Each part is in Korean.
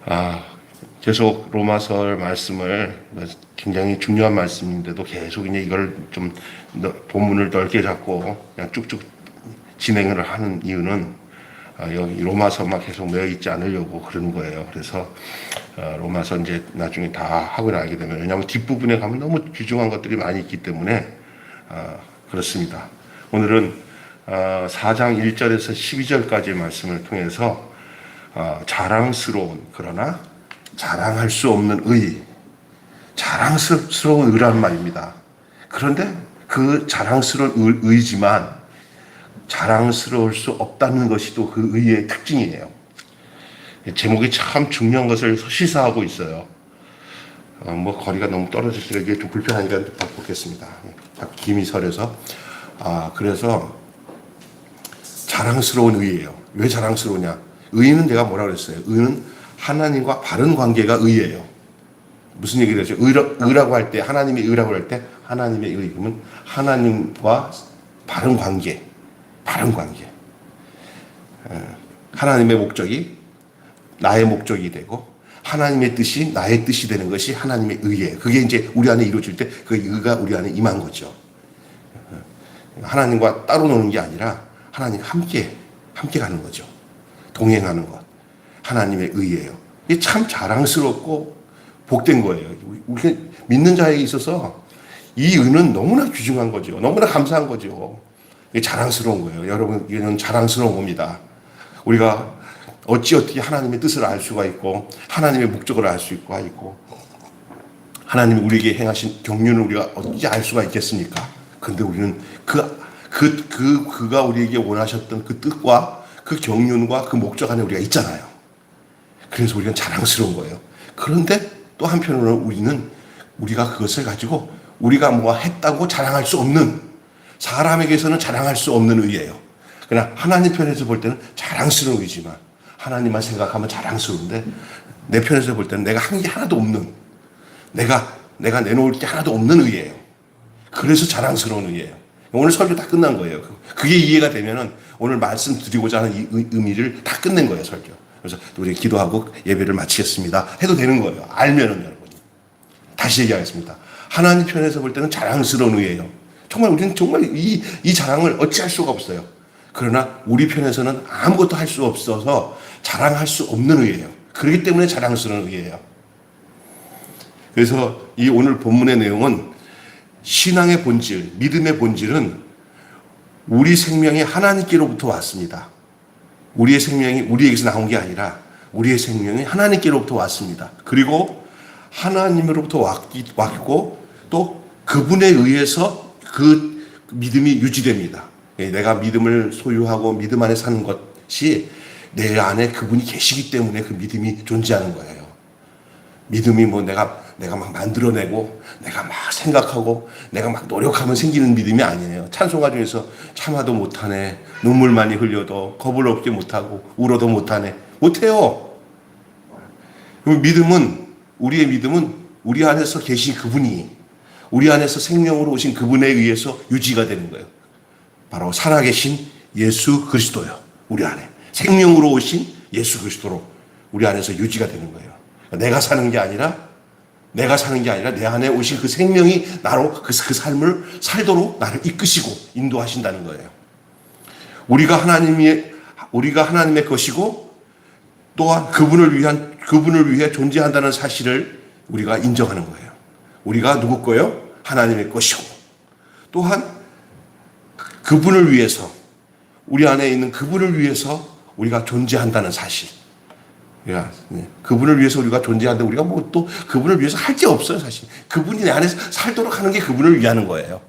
아, 계속 로마서 말씀을 굉장히 중요한 말씀인데도 계속 이제 이걸 좀 본문을 넓게 잡고 그냥 쭉쭉 진행을 하는 이유는 여기 로마서만 계속 매여 있지 않으려고 그러는 거예요. 그래서 로마서 이제 나중에 다 하고 나게 되면, 왜냐하면 뒷부분에 가면 너무 귀중한 것들이 많이 있기 때문에 그렇습니다. 오늘은 4장 1절에서 12절까지의 말씀을 통해서 자랑스러운, 그러나 자랑할 수 없는 의, 자랑스러운 의란 말입니다. 그런데 그 자랑스러운 의지만 자랑스러울 수 없다는 것이 또 그 의의 특징이에요. 제목이 참 중요한 것을 시사하고 있어요. 뭐 거리가 너무 떨어져서 이게 좀 불편하니까 바꾸겠습니다. 김희설에서. 그래서 자랑스러운 의예요. 왜 자랑스러우냐? 의는 내가 뭐라 그랬어요? 의는 하나님과 바른 관계가 의예요. 무슨 얘기를 하죠? 의라고 할 때, 하나님의 의라고 할 때, 하나님의 의, 그러면 하나님과 바른 관계, 바른 관계. 하나님의 목적이 나의 목적이 되고, 하나님의 뜻이 나의 뜻이 되는 것이 하나님의 의예요. 그게 이제 우리 안에 이루어질 때 그 의가 우리 안에 임한 거죠. 하나님과 따로 노는 게 아니라 하나님과 함께 가는 거죠. 동행하는 것. 하나님의 의예요. 이게 참 자랑스럽고 복된 거예요. 우리 믿는 자에게 있어서 이 의는 너무나 귀중한 거죠. 너무나 감사한 거죠. 이게 자랑스러운 거예요. 여러분, 이건 자랑스러운 겁니다. 우리가 어떻게 하나님의 뜻을 알 수가 있고, 하나님의 목적을 알 수 있고, 하나님이 우리에게 행하신 경륜을 우리가 어떻게 알 수가 있겠습니까? 근데 우리는 그가 우리에게 원하셨던 그 뜻과 그 경륜과 그 목적 안에 우리가 있잖아요. 그래서 우리는 자랑스러운 거예요. 그런데 또 한편으로는 우리가 그것을 가지고 우리가 뭐가 했다고 자랑할 수 없는, 사람에게서는 자랑할 수 없는 의예요. 그러나 하나님 편에서 볼 때는 자랑스러운 의지만, 하나님만 생각하면 자랑스러운데, 내 편에서 볼 때는 내가 한 게 하나도 없는, 내가 내놓을 게 하나도 없는 의예요. 그래서 자랑스러운 의예요. 오늘 설교 다 끝난 거예요. 그게 이해가 되면은 오늘 말씀 드리고자 하는 이 의미를 다 끝낸 거예요, 설교. 그래서 우리 기도하고 예배를 마치겠습니다 해도 되는 거예요. 알면은 여러분이. 다시 얘기하겠습니다. 하나님 편에서 볼 때는 자랑스러운 의예요. 정말 우리는 정말 이 자랑을 어찌할 수가 없어요. 그러나 우리 편에서는 아무것도 할 수 없어서 자랑할 수 없는 의예요. 그렇기 때문에 자랑스러운 의예요. 그래서 이 오늘 본문의 내용은 신앙의 본질, 믿음의 본질은 우리 생명이 하나님께로부터 왔습니다. 우리의 생명이 우리에게서 나온 게 아니라 우리의 생명이 하나님께로부터 왔습니다. 그리고 하나님으로부터 왔고 또 그분에 의해서 그 믿음이 유지됩니다. 내가 믿음을 소유하고 믿음 안에 사는 것이 내 안에 그분이 계시기 때문에 그 믿음이 존재하는 거예요. 믿음이 뭐 내가 막 만들어내고 내가 막 생각하고 내가 막 노력하면 생기는 믿음이 아니에요. 찬송가 중에서 참아도 못하네, 눈물 많이 흘려도 겁을 없게 못하고 울어도 못하네, 못해요. 우리의 믿음은 우리 안에서 계신 그분이, 우리 안에서 생명으로 오신 그분에 의해서 유지가 되는 거예요. 바로 살아계신 예수 그리스도요. 우리 안에 생명으로 오신 예수 그리스도로 우리 안에서 유지가 되는 거예요. 내가 사는 게 아니라 내 안에 오신 그 생명이 나로 그 삶을 살도록 나를 이끄시고 인도하신다는 거예요. 우리가 하나님의 것이고 또한 그분을 위해 존재한다는 사실을 우리가 인정하는 거예요. 우리가 누구 거요? 하나님의 것이고, 또한 그분을 위해서, 우리 안에 있는 그분을 위해서 우리가 존재한다는 사실. 그분을 위해서 우리가 존재하는데 우리가 뭐 또 그분을 위해서 할 게 없어요, 사실. 그분이 내 안에 살도록 하는 게 그분을 위하는 거예요.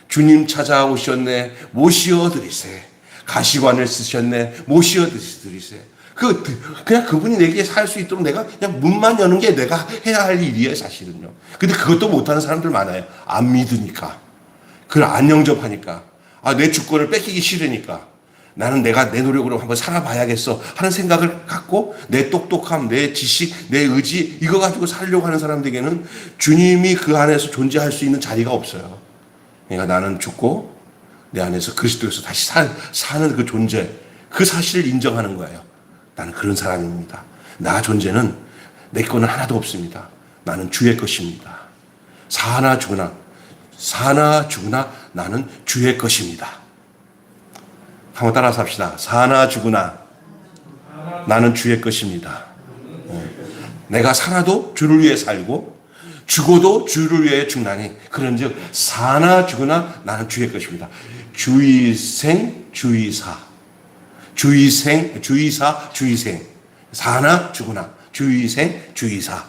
주님 찾아오셨네, 모시어 드리세. 가시관을 쓰셨네, 모시어 드리세. 그냥 그분이 내게 살 수 있도록 내가 그냥 문만 여는 게 내가 해야 할 일이에요, 사실은요. 근데 그것도 못하는 사람들 많아요. 안 믿으니까. 그걸 안 영접하니까. 내 주권을 뺏기기 싫으니까. 나는 내가 내 노력으로 한번 살아봐야겠어 하는 생각을 갖고 내 똑똑함, 내 지식, 내 의지 이거 가지고 살려고 하는 사람들에게는 주님이 그 안에서 존재할 수 있는 자리가 없어요. 그러니까 나는 죽고 내 안에서 그리스도에서 다시 사는 그 존재, 그 사실을 인정하는 거예요. 나는 그런 사람입니다. 나 존재는 내 거는 하나도 없습니다. 나는 주의 것입니다. 사나 죽으나 나는 주의 것입니다. 한번 따라서 합시다. 사나 죽으나 나는 주의 것입니다. 내가 살아도 주를 위해 살고 죽어도 주를 위해 죽나니 그런즉 사나 죽으나 나는 주의 것입니다. 주의생 주의사 사나 죽으나 주의생 주의사.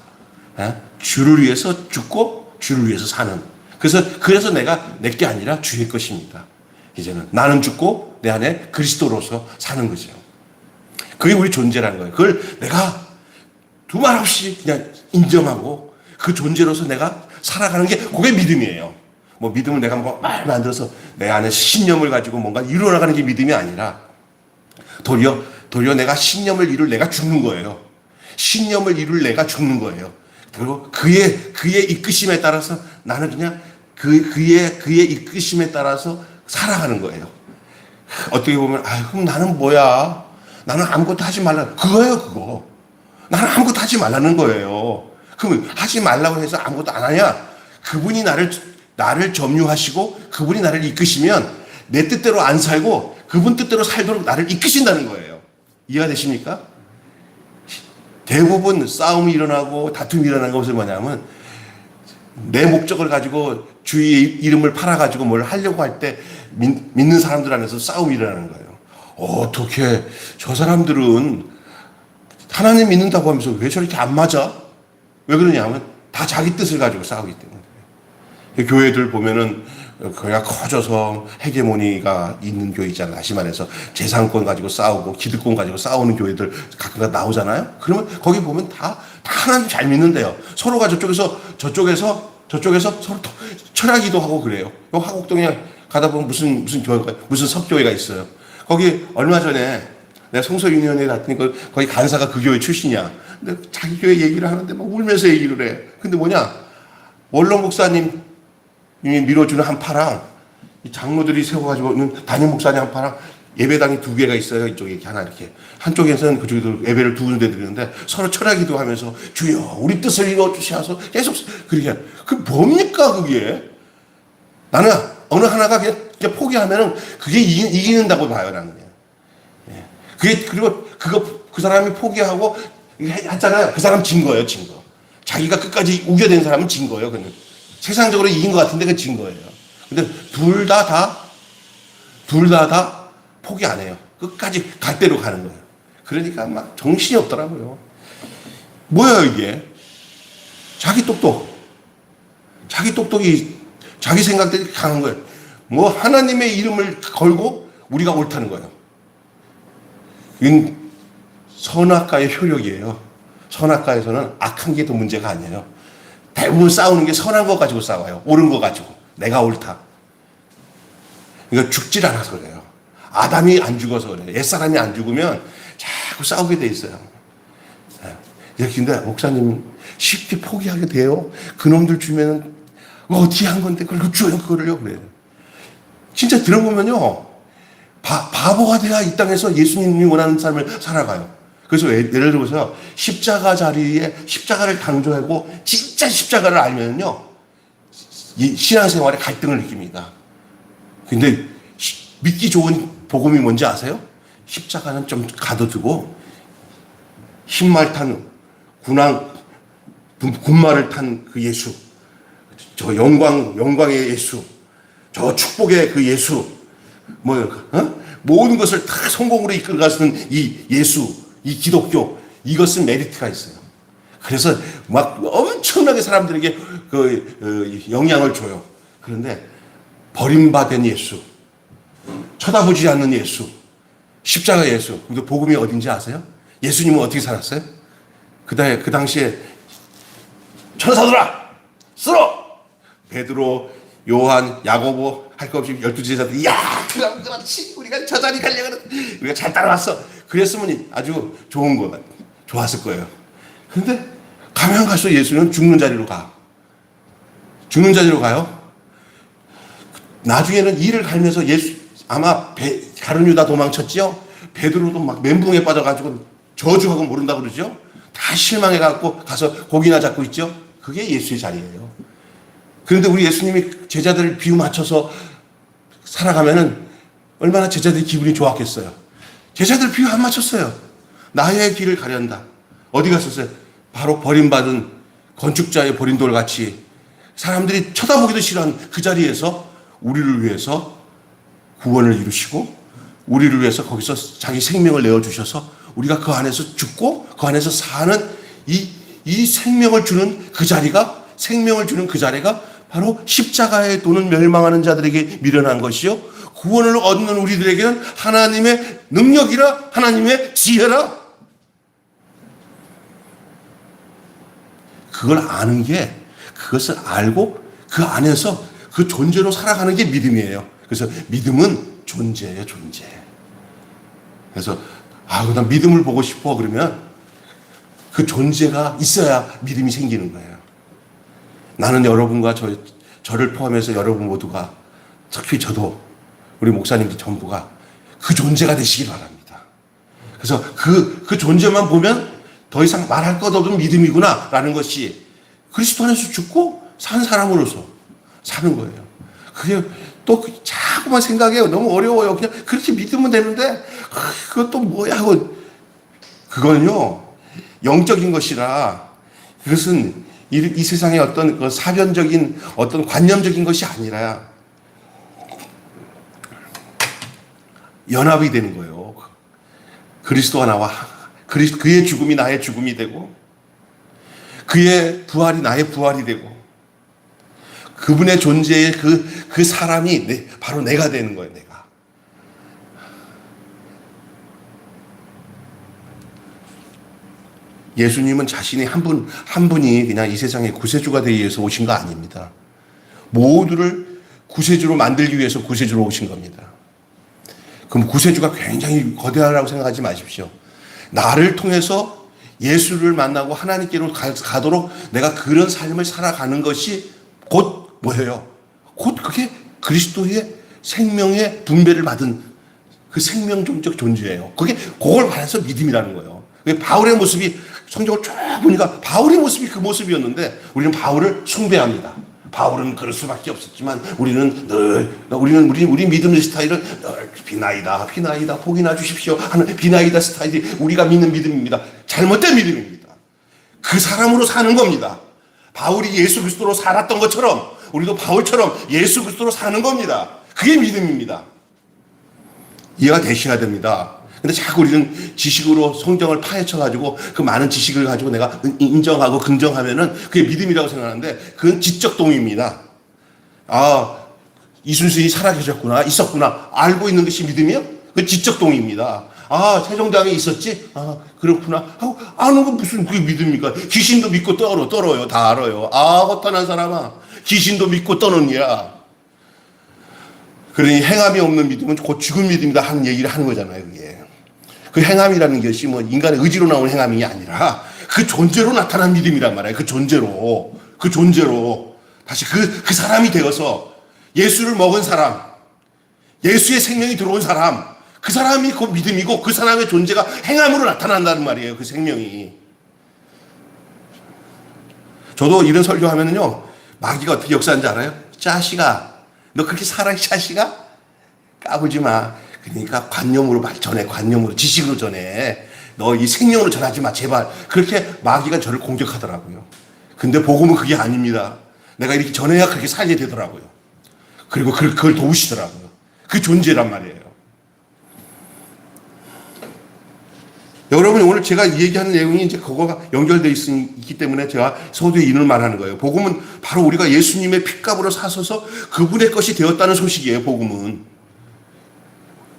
주를 위해서 죽고 주를 위해서 사는. 그래서 내가 내 게 아니라 주의 것입니다. 이제는 나는 죽고 내 안에 그리스도로서 사는 거죠. 그게 우리 존재라는 거예요. 그걸 내가 두말 없이 그냥 인정하고 그 존재로서 내가 살아가는 게 그게 믿음이에요. 뭐 믿음을 내가 말 만들어서 내 안에 신념을 가지고 뭔가 이루어나가는 게 믿음이 아니라 도리어 내가 신념을 이룰 내가 죽는 거예요. 신념을 이룰 내가 죽는 거예요. 그리고 그의 이끄심에 따라서 나는 그냥 그의 이끄심에 따라서 살아가는 거예요. 어떻게 보면 그럼 나는 뭐야? 나는 아무것도 하지 말라. 그거예요, 그거. 나는 아무것도 하지 말라는 거예요. 그럼 하지 말라고 해서 아무것도 안 하냐? 그분이 나를 점유하시고 그분이 나를 이끄시면 내 뜻대로 안 살고 그분 뜻대로 살도록 나를 이끄신다는 거예요. 이해가 되십니까? 대부분 싸움이 일어나고 다툼이 일어나는 것은 뭐냐면 내 목적을 가지고 주의 이름을 팔아가지고 뭘 하려고 할 때 믿는 사람들 안에서 싸움이 일어나는 거예요. 어떻게 저 사람들은 하나님 믿는다고 하면서 왜 저렇게 안 맞아? 왜 그러냐면 다 자기 뜻을 가지고 싸우기 때문에. 교회들 보면은 그냥 커져서 헤게모니가 있는 교회 있잖아요. 다시 말해서 재산권 가지고 싸우고 기득권 가지고 싸우는 교회들 가끔 나오잖아요. 그러면 거기 보면 다 하나님 잘 믿는데요. 서로가 저쪽에서 서로 철학기도 하고 그래요. 요 화곡동에 가다 보면 무슨 교회가 무슨 석교회가 있어요. 거기 얼마 전에 내가 성서유니언에 갔더니 거기 간사가 그 교회 출신이야. 근데 자기 교회 얘기를 하는데 막 울면서 얘기를 해. 근데 뭐냐? 원로 목사님 밀어주는 한 파랑 이 장로들이 세워가지고 있는 담임 목사님 한 파랑 예배당이 두 개가 있어요. 이쪽에 하나 이렇게 한쪽에서는 그쪽에도 예배를 두 군데 드리는데 서로 철학기도 하면서 주여 우리 뜻을 이루어 주시어서 계속 그렇게 그 뭡니까 그게? 나는 어느 하나가 그냥 포기하면은 그게 이기는다고 봐요 나는. 그게 그리고 그 사람이 포기하고 했잖아요. 그 사람 진 거예요, 진 거. 자기가 끝까지 우겨댄 사람은 진 거예요. 그냥 세상적으로 이긴 것 같은데 그건 진 거예요. 근데 둘 다 포기 안 해요. 끝까지 갈 대로 가는 거예요. 그러니까 막 정신이 없더라고요. 뭐야 이게? 자기 똑똑이 자기 생각들이 강한 거예요. 뭐 하나님의 이름을 걸고 우리가 옳다는 거예요. 이건 선악과의 효력이에요. 선악과에서는 악한 게 더 문제가 아니에요. 대부분 싸우는 게 선한 거 가지고 싸워요. 옳은 거 가지고. 내가 옳다. 그러니까 죽질 않아서 그래요. 아담이 안 죽어서 그래요. 옛사람이 안 죽으면 자꾸 싸우게 돼 있어요. 근데 목사님 쉽게 포기하게 돼요. 그놈들 주면은 어떻게 한 건데 그걸 줘요 그거를요 그래요. 진짜 들어보면요. 바보가 돼야 이 땅에서 예수님이 원하는 삶을 살아가요. 그래서 예를 들어서 십자가 자리에 십자가를 강조하고 진짜 십자가를 알면요. 신앙생활에 갈등을 느낍니다. 근데 믿기 좋은 복음이 뭔지 아세요? 십자가는 좀 가둬두고 흰말 탄 군말을 탄 그 예수, 저 영광의 예수, 저 축복의 그 예수, 모든 것을 다 성공으로 이끌어가시는 이 예수, 이 기독교, 이것은 메리트가 있어요. 그래서 막 엄청나게 사람들에게 영향을 줘요. 그런데 버림받은 예수, 쳐다보지 않는 예수, 십자가 예수. 근데 복음이 어딘지 아세요? 예수님은 어떻게 살았어요? 그 당시에 천사들아 쓸어! 베드로, 요한, 야고보 할 것 없이 12제자들이 그렇지 우리가 저 자리 가려고 우리가 잘 따라왔어. 그랬으면 아주 좋은 거 좋았을 거예요. 그런데 가면 갈수록 예수는 죽는 자리로 가요. 나중에는 이를 갈면서 예수 아마 가룟 유다 도망쳤지요. 베드로도 막 멘붕에 빠져가지고 저주하고 모른다고 그러죠. 다 실망해갖고 가서 고기나 잡고 있죠. 그게 예수의 자리예요. 그런데 우리 예수님이 제자들을 비유 맞춰서 살아가면은 얼마나 제자들이 기분이 좋았겠어요. 제자들 비유 안 맞췄어요. 나의 길을 가련다. 어디 갔었어요? 바로 버림받은 건축자의 버린 돌같이 사람들이 쳐다보기도 싫어하는 그 자리에서 우리를 위해서 구원을 이루시고 우리를 위해서 거기서 자기 생명을 내어주셔서 우리가 그 안에서 죽고 그 안에서 사는 이 생명을 주는 그 자리가 생명을 주는 그 자리가 바로 십자가에 도는 멸망하는 자들에게 미련한 것이요 구원을 얻는 우리들에게는 하나님의 능력이라 하나님의 지혜라. 그걸 아는 게 그것을 알고 그 안에서 그 존재로 살아가는 게 믿음이에요. 그래서 믿음은 존재예요, 존재. 그래서 난 믿음을 보고 싶어 그러면 그 존재가 있어야 믿음이 생기는 거예요. 나는 여러분과 저를 포함해서 여러분 모두가 특히 저도 우리 목사님들 전부가 그 존재가 되시길 바랍니다. 그래서 그 존재만 보면 더 이상 말할 것 없는 믿음이구나 라는 것이 그리스도 안에서 죽고 산 사람으로서 사는 거예요. 그게 또 자꾸만 생각해요. 너무 어려워요. 그냥 그렇게 믿으면 되는데 그것도 뭐야 하고 그건요 영적인 것이라 그것은 이 세상의 어떤 그 사변적인 어떤 관념적인 것이 아니라 연합이 되는 거예요. 그리스도와 나와 그의 죽음이 나의 죽음이 되고 그의 부활이 나의 부활이 되고 그분의 존재의 그 사람이 바로 내가 되는 거예요. 내가. 예수님은 자신이 한 분이 그냥 이 세상의 구세주가 되기 위해서 오신 거 아닙니다. 모두를 구세주로 만들기 위해서 구세주로 오신 겁니다. 그럼 구세주가 굉장히 거대하다고 생각하지 마십시오. 나를 통해서 예수를 만나고 하나님께로 가도록 내가 그런 삶을 살아가는 것이 곧 뭐예요? 곧 그게 그리스도의 생명의 분배를 받은 그 생명적 존재예요. 그걸 말해서 믿음이라는 거예요. 바울의 모습이 성경을 쭉 보니까 바울의 모습이 그 모습이었는데 우리는 바울을 숭배합니다. 바울은 그럴 수밖에 없었지만 우리 믿음의 스타일은 늘 비나이다 복이나 주십시오 하는 비나이다 스타일이 우리가 믿는 믿음입니다. 잘못된 믿음입니다. 그 사람으로 사는 겁니다. 바울이 예수 그리스도로 살았던 것처럼 우리도 바울처럼 예수 그리스도로 사는 겁니다. 그게 믿음입니다. 이해가 되셔야 됩니다. 근데 자꾸 우리는 지식으로 성경을 파헤쳐가지고 그 많은 지식을 가지고 내가 인정하고 긍정하면은 그게 믿음이라고 생각하는데 그건 지적 동의입니다. 이순신이 살아계셨구나, 있었구나, 알고 있는 것이 믿음이요? 그건 지적 동의입니다. 세종대왕이 있었지? 그렇구나. 하고 아는 건 무슨 그게 믿음입니까? 귀신도 믿고 떨어요. 다 알아요. 허탄한 사람아. 귀신도 믿고 떠느니라. 그러니 행함이 없는 믿음은 곧 죽은 믿음이다 하는 얘기를 하는 거잖아요, 그게. 그 행함이라는 것이 뭐 인간의 의지로 나온 행함이 아니라 그 존재로 나타난 믿음이란 말이에요. 그 존재로 다시 그 사람이 되어서 예수를 먹은 사람, 예수의 생명이 들어온 사람, 그 사람이 그 믿음이고 그 사람의 존재가 행함으로 나타난다는 말이에요. 그 생명이. 저도 이런 설교하면요 마귀가 어떻게 역사하는지 알아요? 자식아, 너 그렇게 살아, 이 자식아? 까부지 마. 그러니까 관념으로 전해, 관념으로, 지식으로 전해. 너 이 생명으로 전하지 마, 제발. 그렇게 마귀가 저를 공격하더라고요. 근데 복음은 그게 아닙니다. 내가 이렇게 전해야 그렇게 살게 되더라고요. 그리고 그걸 도우시더라고요. 그 존재란 말이에요. 여러분, 오늘 제가 얘기하는 내용이 이제 그거가 연결되어 있기 때문에 제가 서두에 인을 말하는 거예요. 복음은 바로 우리가 예수님의 핏값으로 사서서 그분의 것이 되었다는 소식이에요, 복음은.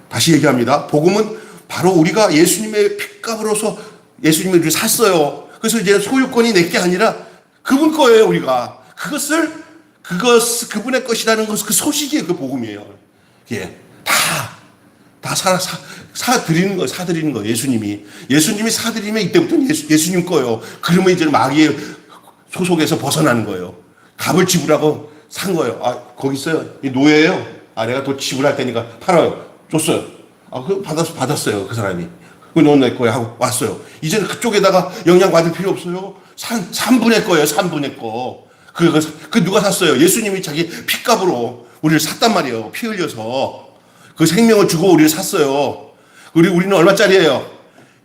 다시 얘기합니다. 복음은 바로 우리가 예수님의 핏값으로서 예수님을 우리 샀어요. 그래서 이제 소유권이 내게 아니라 그분 거예요, 우리가. 그분의 것이라는 것은 그 소식이에요, 그 복음이에요. 예. 다 사드리는 거예요, 예수님이. 예수님이 사드리면 이때부터는 예수님 거예요. 그러면 이제 마귀의 소속에서 벗어나는 거예요. 값을 지불하고 산 거예요. 거기 있어요. 이 노예예요. 내가 돈 지불할 테니까 팔아요. 줬어요. 받았어요, 그 사람이. 넌 내 거야 하고 왔어요. 이제는 그쪽에다가 영향 받을 필요 없어요. 산분의 거예요. 산분의 거. 그 누가 샀어요? 예수님이 자기 핏값으로 우리를 샀단 말이에요. 피 흘려서 그 생명을 주고 우리를 샀어요. 우리는 얼마짜리예요?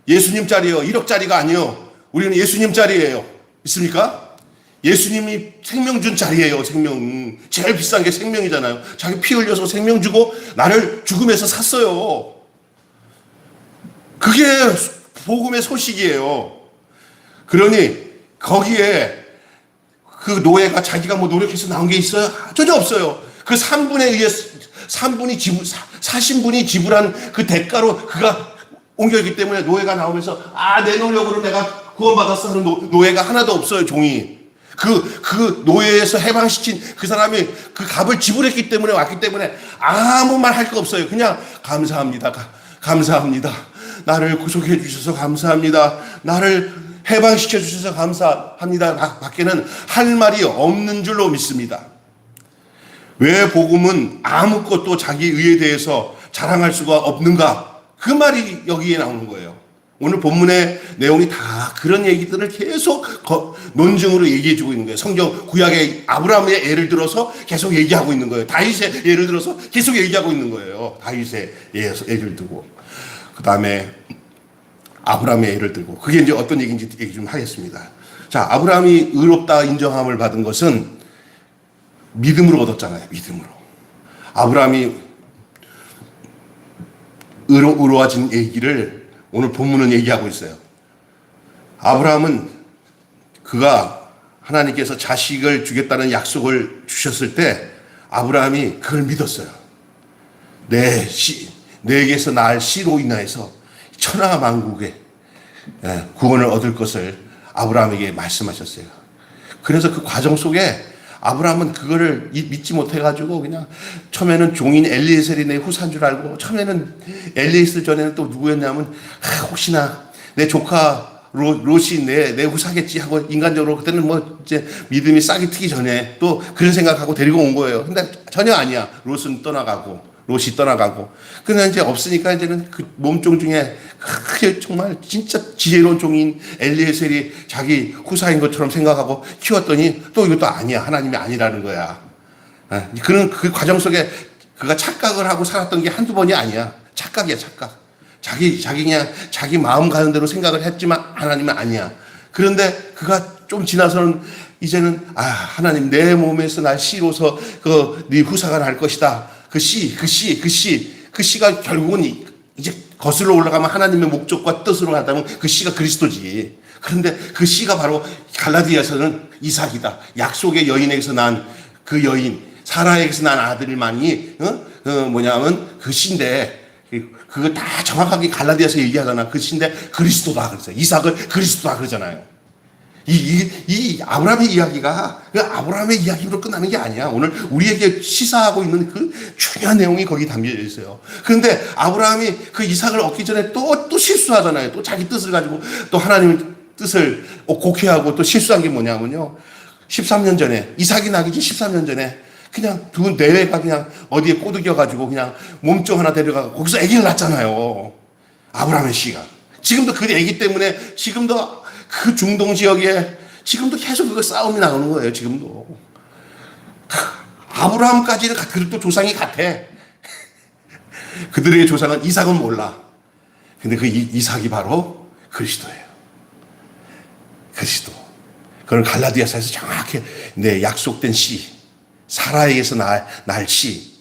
예수님짜리예요. 1억짜리가 아니에요. 우리는 예수님짜리예요. 있습니까? 예수님이 생명 준 자리예요. 생명. 제일 비싼 게 생명이잖아요. 자기 피 흘려서 생명 주고 나를 죽음에서 샀어요. 그게 복음의 소식이에요. 그러니 거기에 그 노예가 자기가 뭐 노력해서 나온 게 있어요? 전혀 없어요. 그 40분이 지불한 그 대가로 그가 옮겨있기 때문에 노예가 나오면서 내 노력으로 내가 구원받았어 하는 노예가 하나도 없어요. 종이. 그 노예에서 해방시킨 그 사람이 그 값을 지불했기 때문에 왔기 때문에 아무 말 할 거 없어요. 그냥 감사합니다. 감사합니다. 나를 구속해 주셔서 감사합니다. 나를 해방시켜 주셔서 감사합니다. 밖에는 할 말이 없는 줄로 믿습니다. 왜 복음은 아무것도 자기 의에 대해서 자랑할 수가 없는가? 그 말이 여기에 나오는 거예요. 오늘 본문의 내용이 다 그런 얘기들을 계속 논증으로 얘기해 주고 있는 거예요. 성경 구약의 아브라함의 예를 들어서 계속 얘기하고 있는 거예요. 다윗의 예를 들어서 계속 얘기하고 있는 거예요. 다윗의 예를 들고. 그 다음에 아브라함의 예를 들고. 그게 이제 어떤 얘기인지 얘기 좀 하겠습니다. 자, 아브라함이 의롭다 인정함을 받은 것은 믿음으로 얻었잖아요. 믿음으로. 아브라함이 의로워진 얘기를 오늘 본문은 얘기하고 있어요. 아브라함은 그가 하나님께서 자식을 주겠다는 약속을 주셨을 때 아브라함이 그걸 믿었어요. 내게서 낳을 씨로 인하여서 천하 만국의 구원을 얻을 것을 아브라함에게 말씀하셨어요. 그래서 그 과정 속에 아브라함은 그거를 믿지 못해가지고 그냥 처음에는 종인 엘리에셀이 내 후사인 줄 알고 처음에는 엘리에셀 전에는 또 누구였냐면 혹시나 내 조카 롯이 내 후사겠지 하고 인간적으로 그때는 뭐 이제 믿음이 싹이 트기 전에 또 그런 생각하고 데리고 온 거예요. 근데 전혀 아니야. 롯이 떠나가고. 그냥 이제 없으니까 이제는 그 몸종 중에 크게 정말 진짜 지혜로운 종인 엘리에셀이 자기 후사인 것처럼 생각하고 키웠더니 또 이것도 아니야. 하나님이 아니라는 거야. 그런 그 과정 속에 그가 착각을 하고 살았던 게 한두 번이 아니야. 착각이야, 착각. 자기 마음 가는 대로 생각을 했지만 하나님은 아니야. 그런데 그가 좀 지나서는 이제는 하나님 내 몸에서 날 씨로서 네 후사가 날 것이다. 그 씨가 결국은 이제 거슬러 올라가면 하나님의 목적과 뜻으로 가다면 그 씨가 그리스도지. 그런데 그 씨가 바로 갈라디아서는 이삭이다. 약속의 여인에게서 난 그 여인, 사라에게서 난 아들만이 뭐냐면 그 씨인데 그거 다 정확하게 갈라디아서 얘기하잖아. 그 씨인데 그리스도다 그랬어요. 이삭을 그리스도다 그러잖아요. 이 아브라함의 이야기가 그 아브라함의 이야기로 끝나는 게 아니야. 오늘 우리에게 시사하고 있는 그 중요한 내용이 거기 담겨져 있어요. 그런데 아브라함이 그 이삭을 얻기 전에 또 실수하잖아요. 또 자기 뜻을 가지고 또 하나님의 뜻을 곡해하고 또 실수한 게 뭐냐면요. 13년 전에 이삭이 나기 13년 전에 그냥 두 내외가 그냥 어디에 꼬드겨가지고 그냥 몸종 하나 데려가고 거기서 아기를 낳잖아요. 아브라함의 씨가. 지금도 그 아기 때문에 지금도 그 중동 지역에 지금도 계속 그 싸움이 나오는 거예요. 지금도. 아브라함까지는 그들도 조상이 같아. 그들의 조상은 이삭은 몰라. 근데 그 이삭이 바로 그리스도예요. 그리스도. 그걸 갈라디아서에서 정확히 약속된 씨. 사라에게서 날 씨.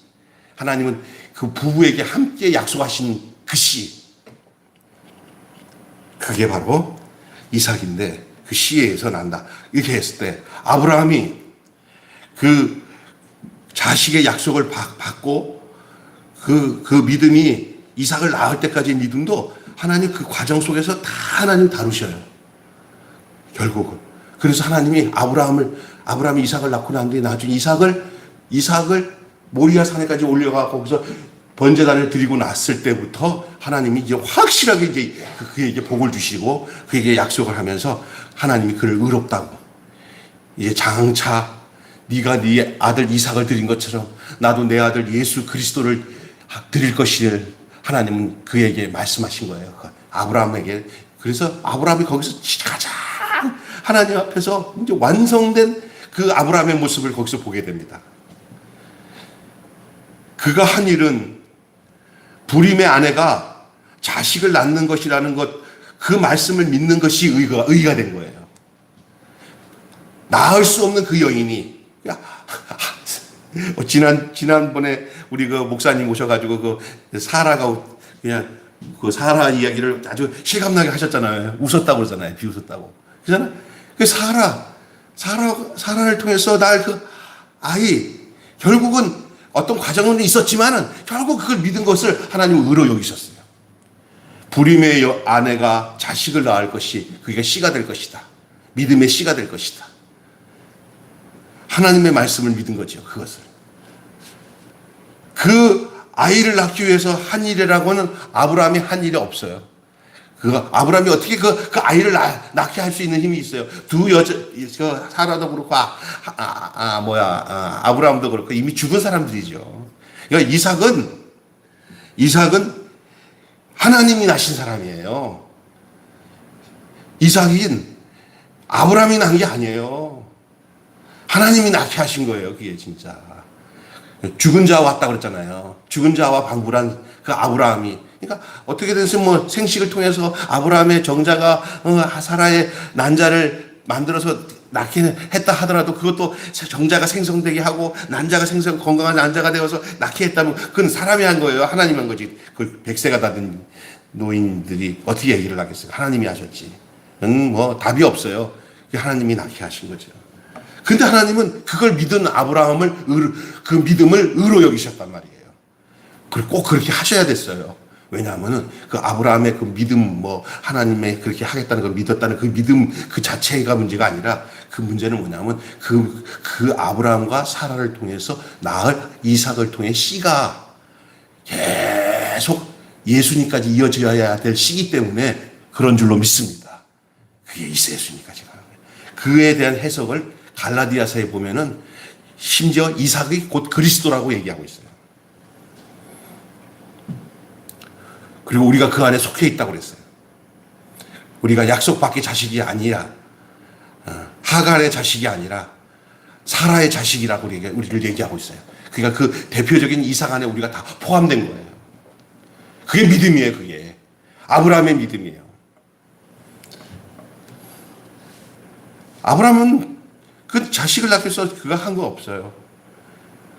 하나님은 그 부부에게 함께 약속하신 그 씨. 그게 바로 이삭인데 그 씨에서 난다. 이렇게 했을 때 아브라함이 그 자식의 약속을 받고 그 믿음이 이삭을 낳을 때까지의 믿음도 하나님 그 과정 속에서 다 하나님 다루셔요. 결국은. 그래서 하나님이 아브라함이 이삭을 낳고 난 뒤에 나중에 이삭을 모리아 산에까지 올려가고 거기서 번제단을 드리고 났을 때부터 하나님이 이제 확실하게 이제 그에게 복을 주시고 그에게 약속을 하면서 하나님이 그를 의롭다고 이제 장차 네가 네 아들 이삭을 드린 것처럼 나도 내 아들 예수 그리스도를 드릴 것을 하나님은 그에게 말씀하신 거예요. 아브라함에게. 그래서 아브라함이 거기서 가장 하나님 앞에서 이제 완성된 그 아브라함의 모습을 거기서 보게 됩니다. 그가 한 일은 불임의 아내가 자식을 낳는 것이라는 것, 그 말씀을 믿는 것이 의가 된 거예요. 낳을 수 없는 그 여인이, 지난번에 우리 그 목사님 오셔가지고 그 사라가 그냥 그 사라 이야기를 아주 실감나게 하셨잖아요. 웃었다고 그러잖아요. 비웃었다고. 그잖아요. 그 사라를 통해서 낳을 그 아이, 결국은 어떤 과정은 있었지만은 결국 그걸 믿은 것을 하나님은 의로 여기셨어요. 불임의 아내가 자식을 낳을 것이, 그게 씨가 될 것이다. 믿음의 씨가 될 것이다. 하나님의 말씀을 믿은 거죠. 그것을. 그 아이를 낳기 위해서 한 일이라고는 아브라함이 한 일이 없어요. 아브라함이 어떻게 그 아이를 낳게 할 수 있는 힘이 있어요. 두 여자, 사라도 그렇고, 아브라함도 그렇고, 이미 죽은 사람들이죠. 그러니까 이삭은 하나님이 낳으신 사람이에요. 이삭인 아브라함이 낳은 게 아니에요. 하나님이 낳게 하신 거예요. 그게 진짜. 죽은 자와 왔다 그랬잖아요. 죽은 자와 방불한 그 아브라함이. 그러니까 어떻게든 뭐 생식을 통해서 아브라함의 정자가 사라의 난자를 만들어서 낳게 했다 하더라도 그것도 정자가 생성되게 하고 난자가 건강한 난자가 되어서 낳게 했다면 그건 사람이 한 거예요. 하나님이 한 거지. 그 100세가 다 된 노인들이 어떻게 얘기를 하겠어요. 하나님이 하셨지. 뭐 답이 없어요. 하나님이 낳게 하신 거죠. 근데 하나님은 그걸 믿은 아브라함을, 그 믿음을 의로 여기셨단 말이에요. 그리고 꼭 그렇게 하셔야 됐어요. 왜냐하면은 그 아브라함의 그 믿음, 뭐 하나님의 그렇게 하겠다는 걸 믿었다는 그 믿음 그 자체가 문제가 아니라 그 문제는 뭐냐면 그 아브라함과 사라를 통해서 낳을 이삭을 통해 씨가 계속 예수님까지 이어져야 될 씨기 때문에 그런 줄로 믿습니다. 그게 예수님까지 가는 거예요. 그에 대한 해석을 갈라디아서에 보면은 심지어 이삭이 곧 그리스도라고 얘기하고 있어요. 그리고 우리가 그 안에 속해 있다고 그랬어요. 우리가 약속받기 자식이 아니라 하갈의 자식이 아니라 사라의 자식이라고 우리를 얘기하고 있어요. 그러니까 그 대표적인 이삭 안에 우리가 다 포함된 거예요. 그게 믿음이에요. 그게 아브라함의 믿음이에요. 아브라함은 그 자식을 낳기 위해서 그가 한 거 없어요.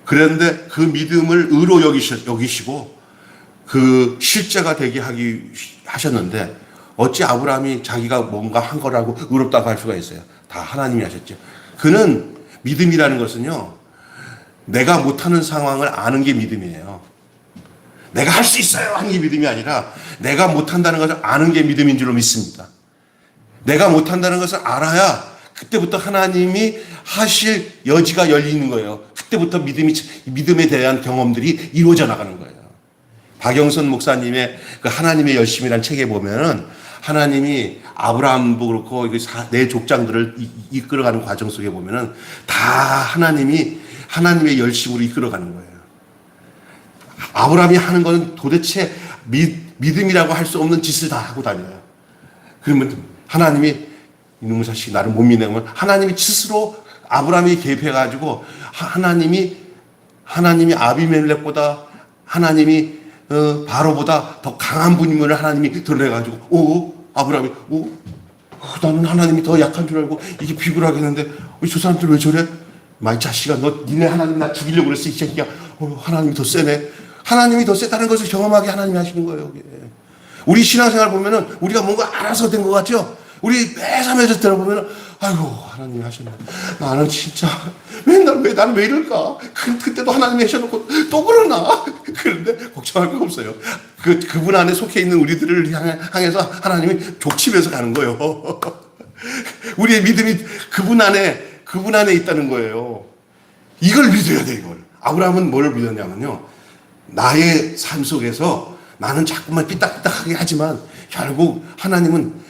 그런데 그 믿음을 의로 여기시고 그 실제가 되게 하셨는데 어찌 아브라함이 자기가 뭔가 한 거라고 의롭다고 할 수가 있어요. 다 하나님이 하셨죠. 그는 믿음이라는 것은요, 내가 못하는 상황을 아는 게 믿음이에요. 내가 할 수 있어요 하는 게 믿음이 아니라 내가 못한다는 것을 아는 게 믿음인 줄로 믿습니다. 내가 못한다는 것을 알아야 그때부터 하나님이 하실 여지가 열리는 거예요. 그때부터 믿음에 대한 경험들이 이루어져 나가는 거예요. 박영선 목사님의 그 하나님의 열심이라는 책에 보면은 하나님이 아브라함도 그렇고 내 족장들을 이끌어가는 과정 속에 보면은 다 하나님의 열심으로 이끌어가는 거예요. 아브라함이 하는 것은 도대체 믿음이라고 할 수 없는 짓을 다 하고 다녀요. 그러면 하나님이 이놈의 자식이 나를 못 믿는 건 하나님이 스스로 아브라함이 개입해가지고 하나님이 아비멜렉보다 하나님이 바로보다 더 강한 분임을 하나님이 드러내가지고 아브라함이 나는 하나님이 더 약한 줄 알고 이게 비굴하겠는데 저 사람들 왜 저래? 이 자식아 너 니네 하나님 나 죽이려고 그랬어 이 새끼야. 하나님이 더 세네. 하나님이 더 세다는 것을 경험하게 하나님이 하시는 거예요. 이게. 우리 신앙생활 보면은 우리가 뭔가 알아서 된 것 같죠? 우리 매사매서 들어보면은 아이고 하나님이 하셨네. 나는 진짜 나는 왜 이럴까? 그때도 하나님이 하셔놓고 또 그러나? 그런데 걱정할 거 없어요. 그분 안에 속해 있는 우리들을 향해서 하나님이 족치면서 가는 거예요. 우리의 믿음이 그분 안에 있다는 거예요. 이걸 믿어야 돼, 이걸. 아브라함은 뭘 믿었냐면요. 나의 삶 속에서 나는 자꾸만 삐딱삐딱하게 하지만 결국 하나님은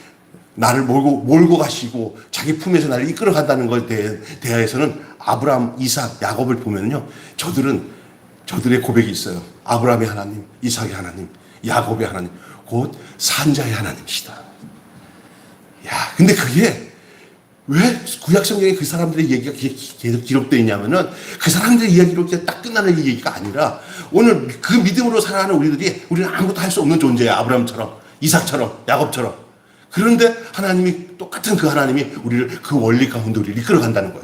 나를 몰고 가시고 자기 품에서 나를 이끌어 간다는 것에 대해서는 아브라함, 이삭, 야곱을 보면요. 저들의 고백이 있어요. 아브라함의 하나님, 이삭의 하나님, 야곱의 하나님. 곧 산자의 하나님이시다. 야, 근데 그게 왜 구약 성경에 그 사람들의 얘기가 계속 기록되어 있냐면은 그 사람들의 이야기로 딱 끝나는 얘기가 아니라 오늘 그 믿음으로 살아가는 우리는 아무것도 할 수 없는 존재야. 아브라함처럼, 이삭처럼, 야곱처럼. 그런데 하나님이 똑같은 그 하나님이 우리를 그 원리 가운데 우리를 이끌어간다는 거야.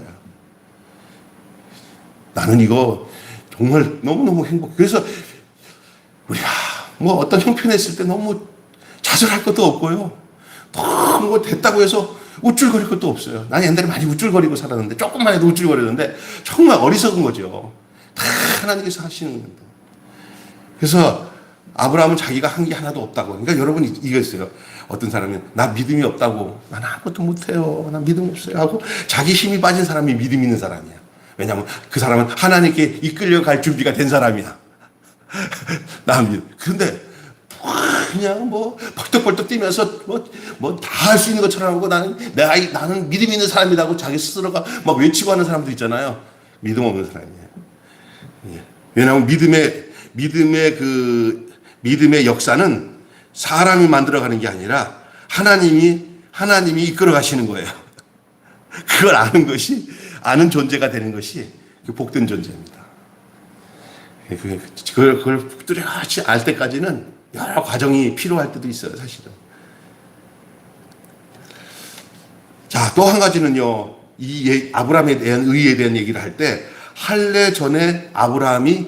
나는 이거 정말 너무너무 행복해. 그래서 우리가 뭐 어떤 형편에 있을 때 너무 좌절할 것도 없고요. 너무 뭐 됐다고 해서 우쭐거릴 것도 없어요. 난 옛날에 많이 우쭐거리고 살았는데 조금만 해도 우쭐거리는데 정말 어리석은 거죠. 다 하나님께서 하시는 건데. 그래서 아브라함은 자기가 한 게 하나도 없다고. 그러니까 여러분 이거 있어요. 어떤 사람은 나 믿음이 없다고. 난 아무것도 못해요. 난 믿음 없어요. 하고 자기 힘이 빠진 사람이 믿음 있는 사람이야. 왜냐하면 그 사람은 하나님께 이끌려갈 준비가 된 사람이야. 난 믿음. 그런데 그냥 뭐 벌떡벌떡 뛰면서 뭐 다 할 수 있는 것처럼 하고 나는 믿음 있는 사람이라고 자기 스스로가 막 외치고 하는 사람도 있잖아요. 믿음 없는 사람이에요. 왜냐하면 믿음의 역사는 사람이 만들어가는 게 아니라 하나님이 이끌어 가시는 거예요. 그걸 아는 존재가 되는 것이 복된 존재입니다. 그걸 뚜렷이 알 때까지는 여러 과정이 필요할 때도 있어요, 사실은. 자, 또 한 가지는요, 아브라함에 대한 의에 대한 얘기를 할 때, 할례 전에 아브라함이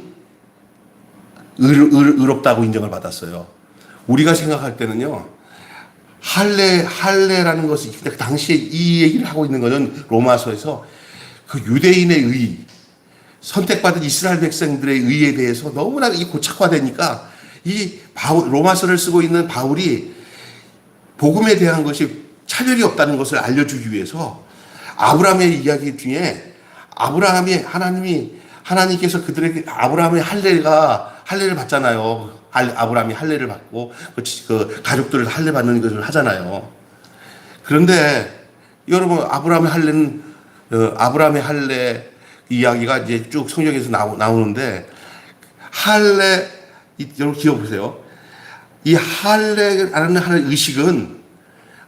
의롭다고 인정을 받았어요. 우리가 생각할 때는요, 할례라는 것이, 당시에 이 얘기를 하고 있는 것은 로마서에서 그 유대인의 의, 선택받은 이스라엘 백성들의 의에 대해서 너무나 고착화되니까 로마서를 쓰고 있는 바울이 복음에 대한 것이 차별이 없다는 것을 알려주기 위해서 아브라함의 이야기 중에 하나님께서 그들에게 아브라함의 할례를 받잖아요. 아브라함이 할례를 받고 그 가족들을 할례 받는 것을 하잖아요. 그런데 여러분 아브라함의 할례 이야기가 이제 쭉 성경에서 나오는데 여러분 기억 보세요. 이 할례라는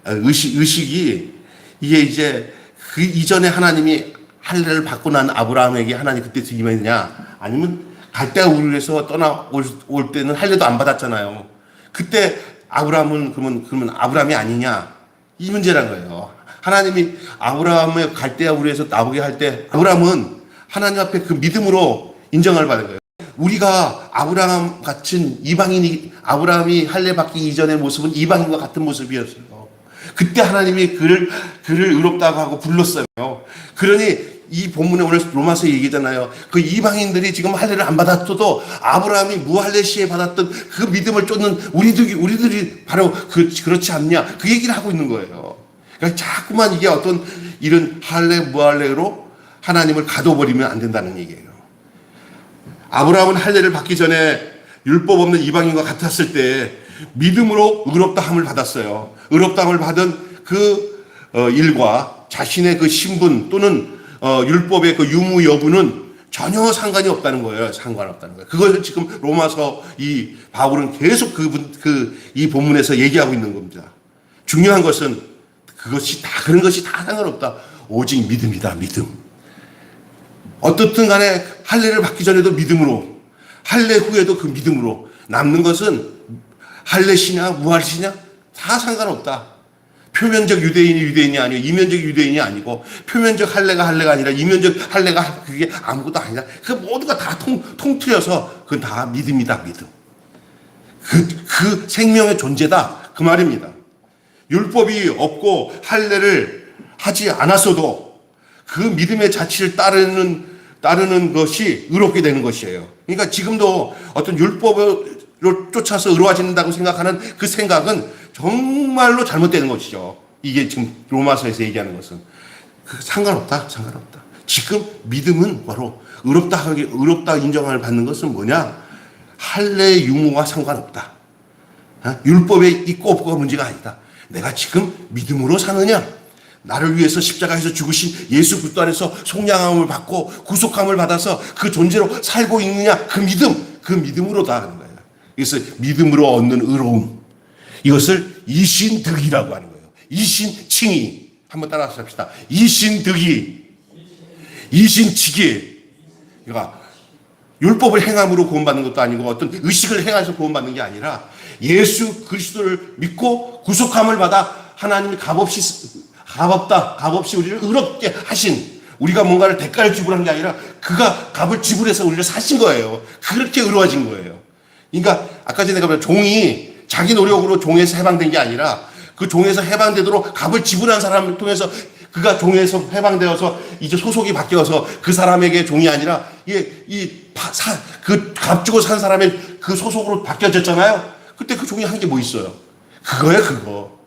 의식이 이게 이제 그 이전에 하나님이 할례를 받고 난 아브라함에게 하나님 그때 임했냐 아니면 갈대아 우르에서 떠나올 때는 할례도 안 받았잖아요. 그때 아브라함은 그러면 아브라함이 아니냐 이 문제란 거예요. 하나님이 아브라함의 갈대아 우르에서 나오게 할 때 아브라함은 하나님 앞에 그 믿음으로 인정을 받은 거예요. 우리가 아브라함 같은 아브라함이 할례 받기 이전의 모습은 이방인과 같은 모습이었어요. 그때 하나님이 그를 의롭다고 하고 불렀어요. 그러니 이 본문에 오늘 로마서 얘기잖아요. 그 이방인들이 지금 할례를 안 받았어도 아브라함이 무할례 시에 받았던 그 믿음을 쫓는 우리들이 바로 그렇지 않냐 그 얘기를 하고 있는 거예요. 그러니까 자꾸만 이게 어떤 이런 할례 무할례로 하나님을 가둬버리면 안 된다는 얘기예요. 아브라함은 할례를 받기 전에 율법 없는 이방인과 같았을 때 믿음으로 의롭다함을 받았어요. 의롭다함을 받은 그 일과 자신의 그 신분 또는 율법의 그 유무 여부는 전혀 상관이 없다는 거예요. 상관없다는 거예요. 그것을 지금 로마서 이 바울은 계속 이 본문에서 얘기하고 있는 겁니다. 중요한 것은 그런 것이 다 상관없다. 오직 믿음이다. 믿음. 어떻든 간에 할례를 받기 전에도 믿음으로, 할례 후에도 그 믿음으로, 남는 것은 할례시냐 무할례시냐 다 상관없다. 표면적 유대인이 아니고 이면적 유대인이 아니고 표면적 할례가 아니라 이면적 할례가 그게 아무것도 아니라 그 모두가 다 통틀어서 그건 다 믿음이다. 믿음. 그 생명의 존재다. 그 말입니다. 율법이 없고 할례를 하지 않았어도 그 믿음의 자취를 따르는 것이 의롭게 되는 것이에요. 그러니까 지금도 어떤 율법을 쫓아서 의로워진다고 생각하는 그 생각은 정말로 잘못되는 것이죠. 이게 지금 로마서에서 얘기하는 것은. 상관없다. 지금 믿음은 바로 의롭다 인정을 받는 것은 뭐냐? 할례의 유무와 상관없다. 율법에 있고 없고가 문제가 아니다. 내가 지금 믿음으로 사느냐? 나를 위해서 십자가에서 죽으신 예수 그리스도 안에서 속량함을 받고 구속함을 받아서 그 존재로 살고 있느냐? 그 믿음으로다 하는 거예요. 그래서 믿음으로 얻는 의로움. 이것을 이신득이라고 하는 거예요. 이신칭의. 한번 따라서 합시다. 이신득이, 이신치기. 그러니까 율법을 행함으로 구원받는 것도 아니고 어떤 의식을 행해서 구원받는 게 아니라 예수 그리스도를 믿고 구속함을 받아 하나님이 값없이 우리를 의롭게 하신, 우리가 뭔가를 대가를 지불한 게 아니라 그가 값을 지불해서 우리를 사신 거예요. 그렇게 의로워진 거예요. 그러니까 아까 전에 내가 종이 자기 노력으로 종에서 해방된 게 아니라 그 종에서 해방되도록 값을 지불한 사람을 통해서 그가 종에서 해방되어서 이제 소속이 바뀌어서 그 사람에게 종이 아니라 그 값 주고 산 사람의 그 소속으로 바뀌어졌잖아요. 그때 그 종이 한 게 뭐 있어요? 그거예요, 그거.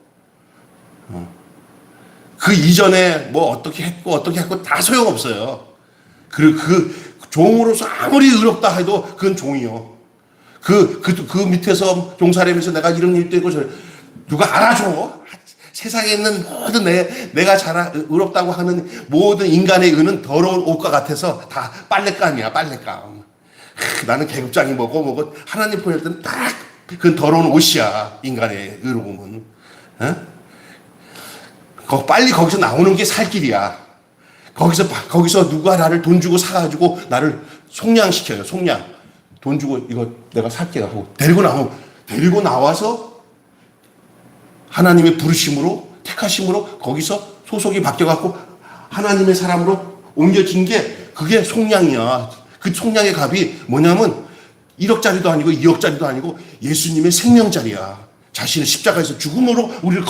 그 이전에 뭐 어떻게 했고 다 소용없어요. 그 종으로서 아무리 의롭다 해도 그건 종이요. 그 밑에서 종사람에서 내가 이런 일도 있고 누가 알아줘? 세상에 있는 모든 내가 의롭다고 하는 모든 인간의 의는 더러운 옷과 같아서 다 빨랫감이야, 빨랫감. 나는 계급장이 뭐고 하나님 보낼 때는 딱 그건 더러운 옷이야, 인간의 의로움은. 빨리 거기서 나오는 게 살 길이야. 거기서 누가 나를 돈 주고 사가지고 나를 속량시켜요, 속량. 돈 주고 이거 내가 살게 하고 데리고 나와서 하나님의 부르심으로, 택하심으로 거기서 소속이 바뀌어갖고 하나님의 사람으로 옮겨진 게 그게 속량이야. 그 속량의 값이 뭐냐면 1억짜리도 아니고 2억짜리도 아니고 예수님의 생명짜리야. 자신의 십자가에서 죽음으로 우리를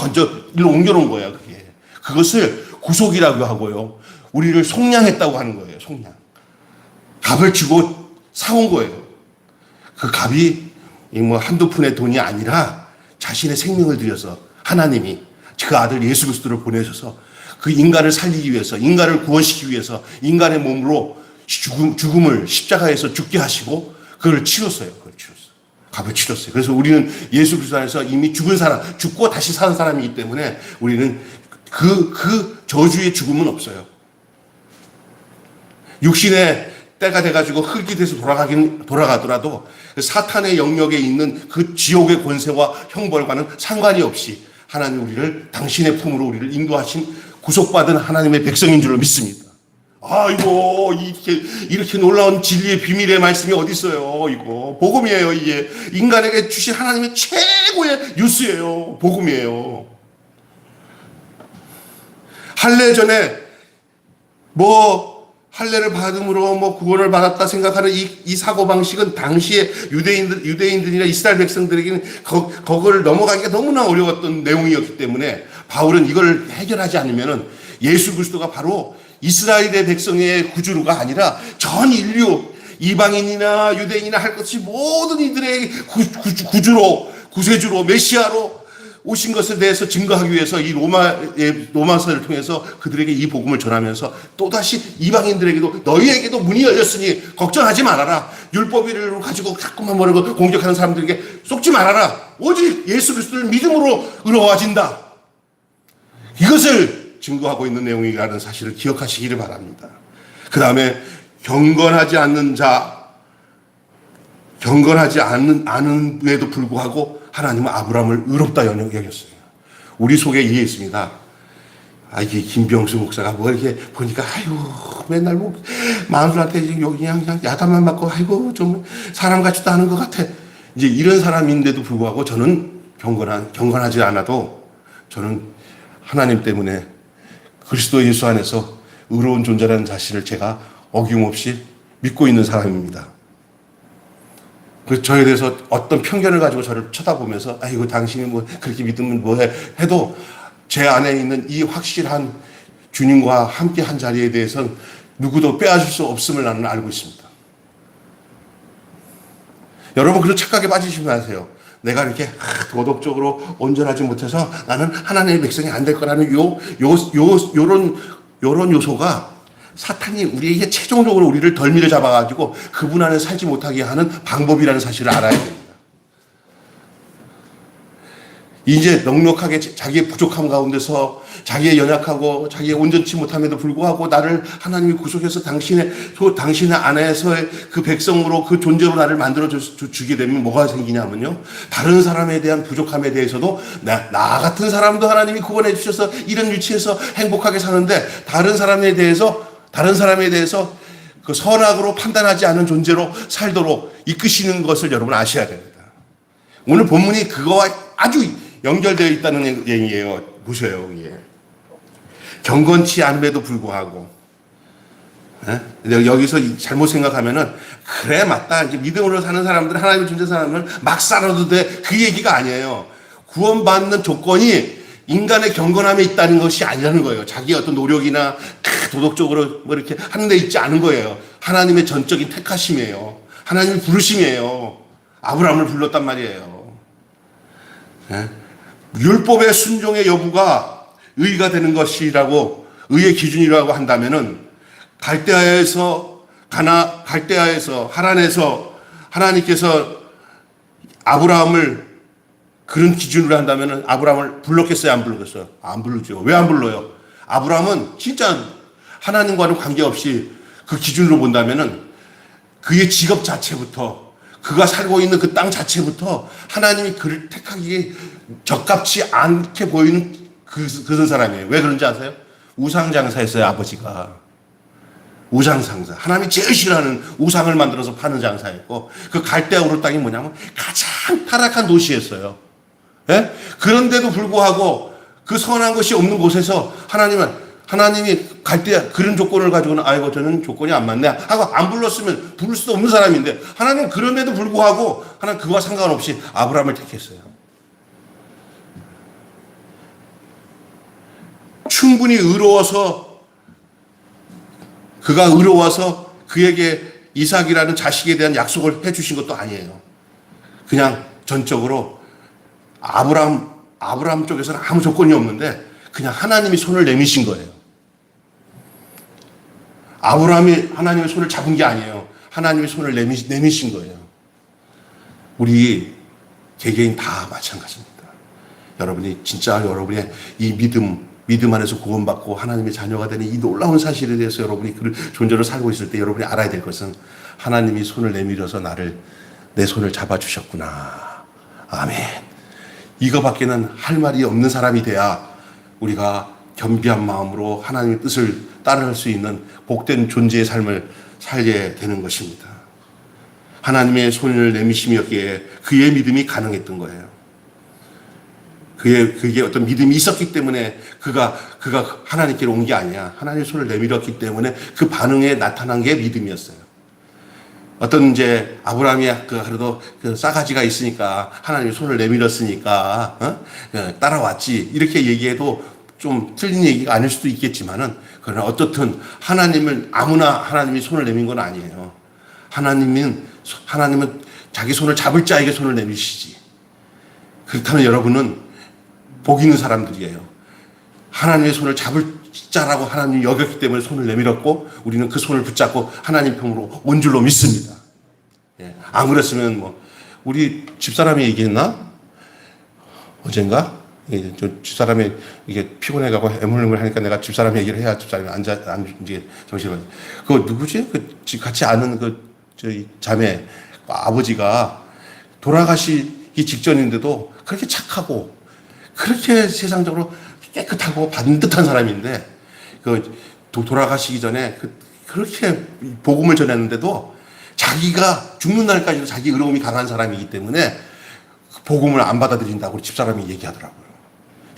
일로 옮겨놓은 거야, 그게. 그것을 구속이라고 하고요. 우리를 속량했다고 하는 거예요, 속량. 값을 주고 사온 거예요. 그 값이 뭐 한두 푼의 돈이 아니라 자신의 생명을 들여서 하나님이 그 아들 예수 그리스도를 보내셔서 그 인간을 살리기 위해서, 인간을 구원시키기 위해서 인간의 몸으로 죽음을 십자가에서 죽게 하시고 그걸 치렀어요. 값을 치렀어요. 그래서 우리는 예수 그리스도 안에서 이미 죽은 사람, 죽고 다시 사는 사람이기 때문에 우리는 그 저주의 죽음은 없어요. 육신의 때가 돼가지고 흙이 돼서 돌아가더라도 사탄의 영역에 있는 그 지옥의 권세와 형벌과는 상관이 없이 하나님 우리를 당신의 품으로 우리를 인도하신 구속받은 하나님의 백성인 줄로 믿습니다. 아이고, 이렇게 놀라운 진리의 비밀의 말씀이 어디 있어요? 이거 복음이에요. 이게 인간에게 주신 하나님의 최고의 뉴스예요. 복음이에요. 할례 전에 할례를 받음으로 구원을 받았다 생각하는 이 사고방식은 당시에 유대인들이나 이스라엘 백성들에게는 그걸 넘어가기가 너무나 어려웠던 내용이었기 때문에 바울은 이걸 해결하지 않으면은 예수 그리스도가 바로 이스라엘의 백성의 구주가 아니라 전 인류, 이방인이나 유대인이나 할 것이 모든 이들의 구세주로, 메시아로 오신 것에 대해서 증거하기 위해서 이 로마서를 통해서 그들에게 이 복음을 전하면서 또다시 이방인들에게도 너희에게도 문이 열렸으니 걱정하지 말아라. 율법을 가지고 자꾸만 모르고 공격하는 사람들에게 속지 말아라. 오직 예수 그리스도를 믿음으로 의로워진다. 이것을 증거하고 있는 내용이라는 사실을 기억하시기를 바랍니다. 그 다음에 경건하지 않음에도 불구하고 하나님은 아브라함을 의롭다 여겼어요. 우리 속에 이해 있습니다. 이게 김병수 목사가 이렇게 보니까, 맨날 마누라한테 그냥 야단만 맞고, 좀 사람 같지도 않은 것 같아. 이제 이런 사람인데도 불구하고 저는 경건하지 않아도 저는 하나님 때문에 그리스도 예수 안에서 의로운 존재라는 사실을 제가 어김없이 믿고 있는 사람입니다. 그래서 저에 대해서 어떤 편견을 가지고 저를 쳐다보면서 당신이 그렇게 믿으면 뭐해 해도 제 안에 있는 이 확실한 주님과 함께 한 자리에 대해서는 누구도 빼앗을 수 없음을 나는 알고 있습니다. 여러분 그런 착각에 빠지시지 마세요. 내가 이렇게 도덕적으로 온전하지 못해서 나는 하나님의 백성이 안 될 거라는 요런 요소가 사탄이 우리에게 최종적으로 우리를 덜미를 잡아가지고 그분 안에 살지 못하게 하는 방법이라는 사실을 알아야 됩니다. 이제 넉넉하게 자기의 부족함 가운데서 자기의 연약하고 자기의 온전치 못함에도 불구하고 나를 하나님이 구속해서 당신의 안에서의 그 백성으로 그 존재로 나를 만들어 주게 되면 뭐가 생기냐면요. 다른 사람에 대한 부족함에 대해서도 나 같은 사람도 하나님이 구원해 주셔서 이런 위치에서 행복하게 사는데 다른 사람에 대해서 그 선악으로 판단하지 않은 존재로 살도록 이끄시는 것을 여러분 아셔야 됩니다. 오늘 본문이 그거와 아주 연결되어 있다는 얘기예요. 보세요. 예. 경건치 않음에도 불구하고 여기서 잘못 생각하면은 그래 맞다. 이제 믿음으로 사는 사람들은 하나님의 존재 사람은 막 살아도 돼. 그 얘기가 아니에요. 구원받는 조건이 인간의 경건함에 있다는 것이 아니라는 거예요. 자기의 어떤 노력이나 도덕적으로 뭐 이렇게 하는 데 있지 않은 거예요. 하나님의 전적인 택하심이에요. 하나님의 부르심이에요. 아브라함을 불렀단 말이에요. 예? 율법의 순종의 여부가 의가 되는 것이라고 의의 기준이라고 한다면은 갈대아에서 하란에서 하나님께서 아브라함을 그런 기준으로 한다면은 아브라함을 불렀겠어요, 안 불렀겠어요? 안 부르죠. 왜 안 불러요? 아브라함은 진짜 하나님과는 관계없이 그 기준으로 본다면은 그의 직업 자체부터 그가 살고 있는 그 땅 자체부터 하나님이 그를 택하기에 적합치 않게 보이는 그런 사람이에요. 왜 그런지 아세요? 우상장사였어요, 아버지가. 우상상사. 하나님이 제일 싫어하는 우상을 만들어서 파는 장사였고, 그 갈대아 우르 땅이 뭐냐면 가장 타락한 도시였어요. 예? 그런데도 불구하고 그 선한 것이 없는 곳에서 하나님이 갈대아 그런 조건을 가지고는 아이고 저는 조건이 안 맞네 하고 안 불렀으면 부를 수도 없는 사람인데 하나님은 그럼에도 불구하고 하나님 그와 상관없이 아브라함을 택했어요. 충분히 그가 의로워서 그에게 이삭이라는 자식에 대한 약속을 해주신 것도 아니에요. 그냥 전적으로 아브라함 쪽에서는 아무 조건이 없는데 그냥 하나님이 손을 내미신 거예요. 아브라함이 하나님의 손을 잡은 게 아니에요. 하나님이 손을 내미신 거예요. 우리 개개인 다 마찬가지입니다. 여러분의 이 믿음 안에서 구원받고 하나님의 자녀가 되는 이 놀라운 사실에 대해서 여러분이 그 존재로 살고 있을 때 여러분이 알아야 될 것은 하나님이 손을 내밀어서 내 손을 잡아주셨구나. 아멘. 이거밖에는 할 말이 없는 사람이 돼야 우리가 겸비한 마음으로 하나님의 뜻을 따라갈 수 있는 복된 존재의 삶을 살게 되는 것입니다. 하나님의 손을 내미심이었기에 그의 믿음이 가능했던 거예요. 그게 어떤 믿음이 있었기 때문에 그가 하나님께로 온 게 아니야. 하나님의 손을 내밀었기 때문에 그 반응에 나타난 게 믿음이었어요. 어떤 이제 아브라함이 그래도 그 싸가지가 있으니까 하나님의 손을 내밀었으니까 따라왔지 이렇게 얘기해도 좀 틀린 얘기가 아닐 수도 있겠지만은 그러나 어떻든 아무나 하나님이 손을 내민 건 아니에요. 하나님은 자기 손을 잡을 자에게 손을 내미시지. 그렇다면 여러분은 복 있는 사람들이에요. 하나님의 손을 잡을 자라고 하나님이 여겼기 때문에 손을 내밀었고 우리는 그 손을 붙잡고 하나님 편으로 온 줄로 믿습니다. 예. 안 그랬으면 우리 집사람이 얘기했나? 어젠가? 저 집사람이 이게 피곤해가고 애물애물 하니까 내가 집사람 얘기를 해야 집사람이 이제 정신을. 누구지? 같이 아는 저희 자매, 아버지가 돌아가시기 직전인데도 그렇게 착하고 그렇게 세상적으로 깨끗하고 반듯한 사람인데 돌아가시기 전에 그렇게 복음을 전했는데도 자기가 죽는 날까지도 자기 의로움이 강한 사람이기 때문에 복음을 안 받아들인다고 우리 집사람이 얘기하더라고요.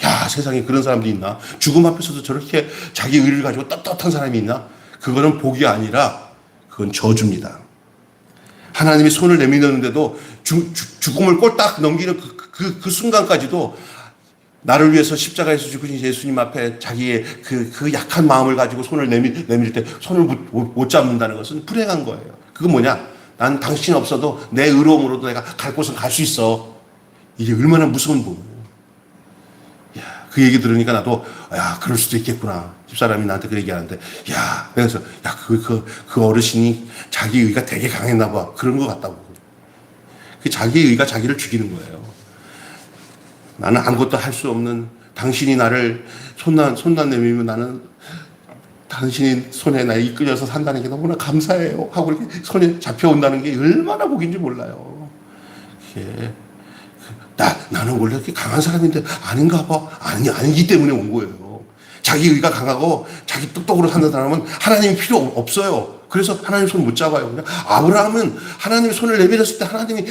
야, 세상에 그런 사람도 있나? 죽음 앞에서도 저렇게 자기 의를 가지고 떳떳한 사람이 있나? 그거는 복이 아니라 그건 저주입니다. 하나님이 손을 내미는데도 죽음을 꼴딱 넘기는 그 순간까지도 나를 위해서 십자가에서 죽으신 예수님 앞에 자기의 그 약한 마음을 가지고 손을 내밀 때 손을 못 잡는다는 것은 불행한 거예요. 그건 뭐냐? 난 당신 없어도 내 의로움으로도 내가 갈 곳은 갈 수 있어. 이게 얼마나 무서운 부분이에요. 그 얘기 들으니까 나도 그럴 수도 있겠구나. 집사람이 나한테 그 얘기하는데 그래서 그 어르신이 자기 의가 되게 강했나 봐. 그런 것 같다고. 그 자기 의가 자기를 죽이는 거예요. 나는 아무것도 할 수 없는 당신이 나를 손난 내밀면 나는 당신이 손에 나 이끌려서 산다는 게 너무나 감사해요 하고 이렇게 손에 잡혀온다는 게 얼마나 복인지 몰라요. 예. 나는 원래 이렇게 강한 사람인데 아닌가 봐. 아니기 때문에 온 거예요. 자기 의가 강하고 자기 똑똑으로 사는 사람은 하나님이 필요 없어요. 그래서 하나님 손 못 잡아요. 그냥 아브라함은 하나님이 손을 내밀었을 때 하나님이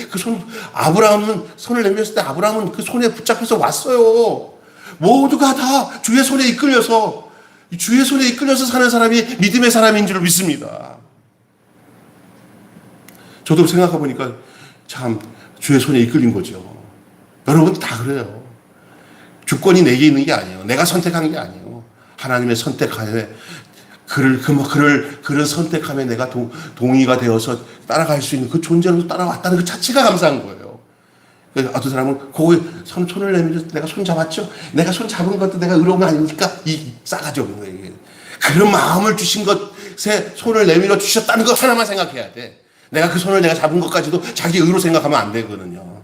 아브라함은 손을 내밀었을 때 아브라함은 그 손에 붙잡혀서 왔어요. 모두가 다 주의 손에 이끌려서 사는 사람이 믿음의 사람인 줄 믿습니다. 저도 생각해 보니까 참 주의 손에 이끌린 거죠. 여러분 다 그래요. 주권이 내게 있는 게 아니에요. 내가 선택한 게 아니에요. 하나님의 선택하에 그를 선택함에 내가 동의가 되어서 따라갈 수 있는 그 존재로 따라왔다는 그 자체가 감사한 거예요. 어떤 사람은 거기 손을 내밀어서 내가 손 잡았죠? 내가 손 잡은 것도 내가 의로운 거 아닙니까? 이 싸가지 없는 거예요. 그런 마음을 주신 것에 손을 내밀어 주셨다는 것 하나만 생각해야 돼. 내가 그 손을 내가 잡은 것까지도 자기 의로 생각하면 안 되거든요.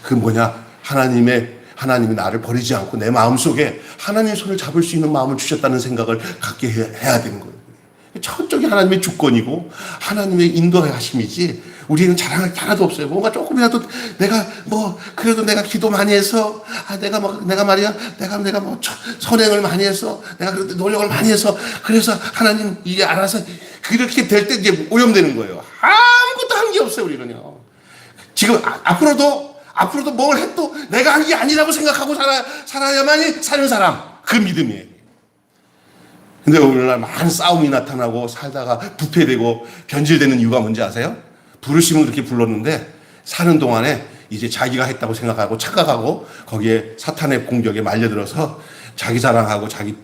그 뭐냐? 하나님이 나를 버리지 않고 내 마음속에 하나님의 손을 잡을 수 있는 마음을 주셨다는 생각을 갖게 해야 되는 거예요. 저쪽이 하나님의 주권이고 하나님의 인도하심이지 우리는 자랑할 게 하나도 없어요. 뭔가 조금이라도 그래도 내가 기도 많이 해서 내가 선행을 많이 해서 내가 그래도 노력을 많이 해서 그래서 하나님 이게 알아서 그렇게 될 때 이제 오염되는 거예요. 아무것도 한 게 없어요. 우리는요. 지금 앞으로도 뭘 해도 내가 한 게 아니라고 생각하고 살아야만이 사는 사람. 그 믿음이에요. 근데 오늘날 많은 싸움이 나타나고 살다가 부패되고 변질되는 이유가 뭔지 아세요? 부르심은 그렇게 불렀는데 사는 동안에 이제 자기가 했다고 생각하고 착각하고 거기에 사탄의 공격에 말려들어서 자기 자랑하고 자기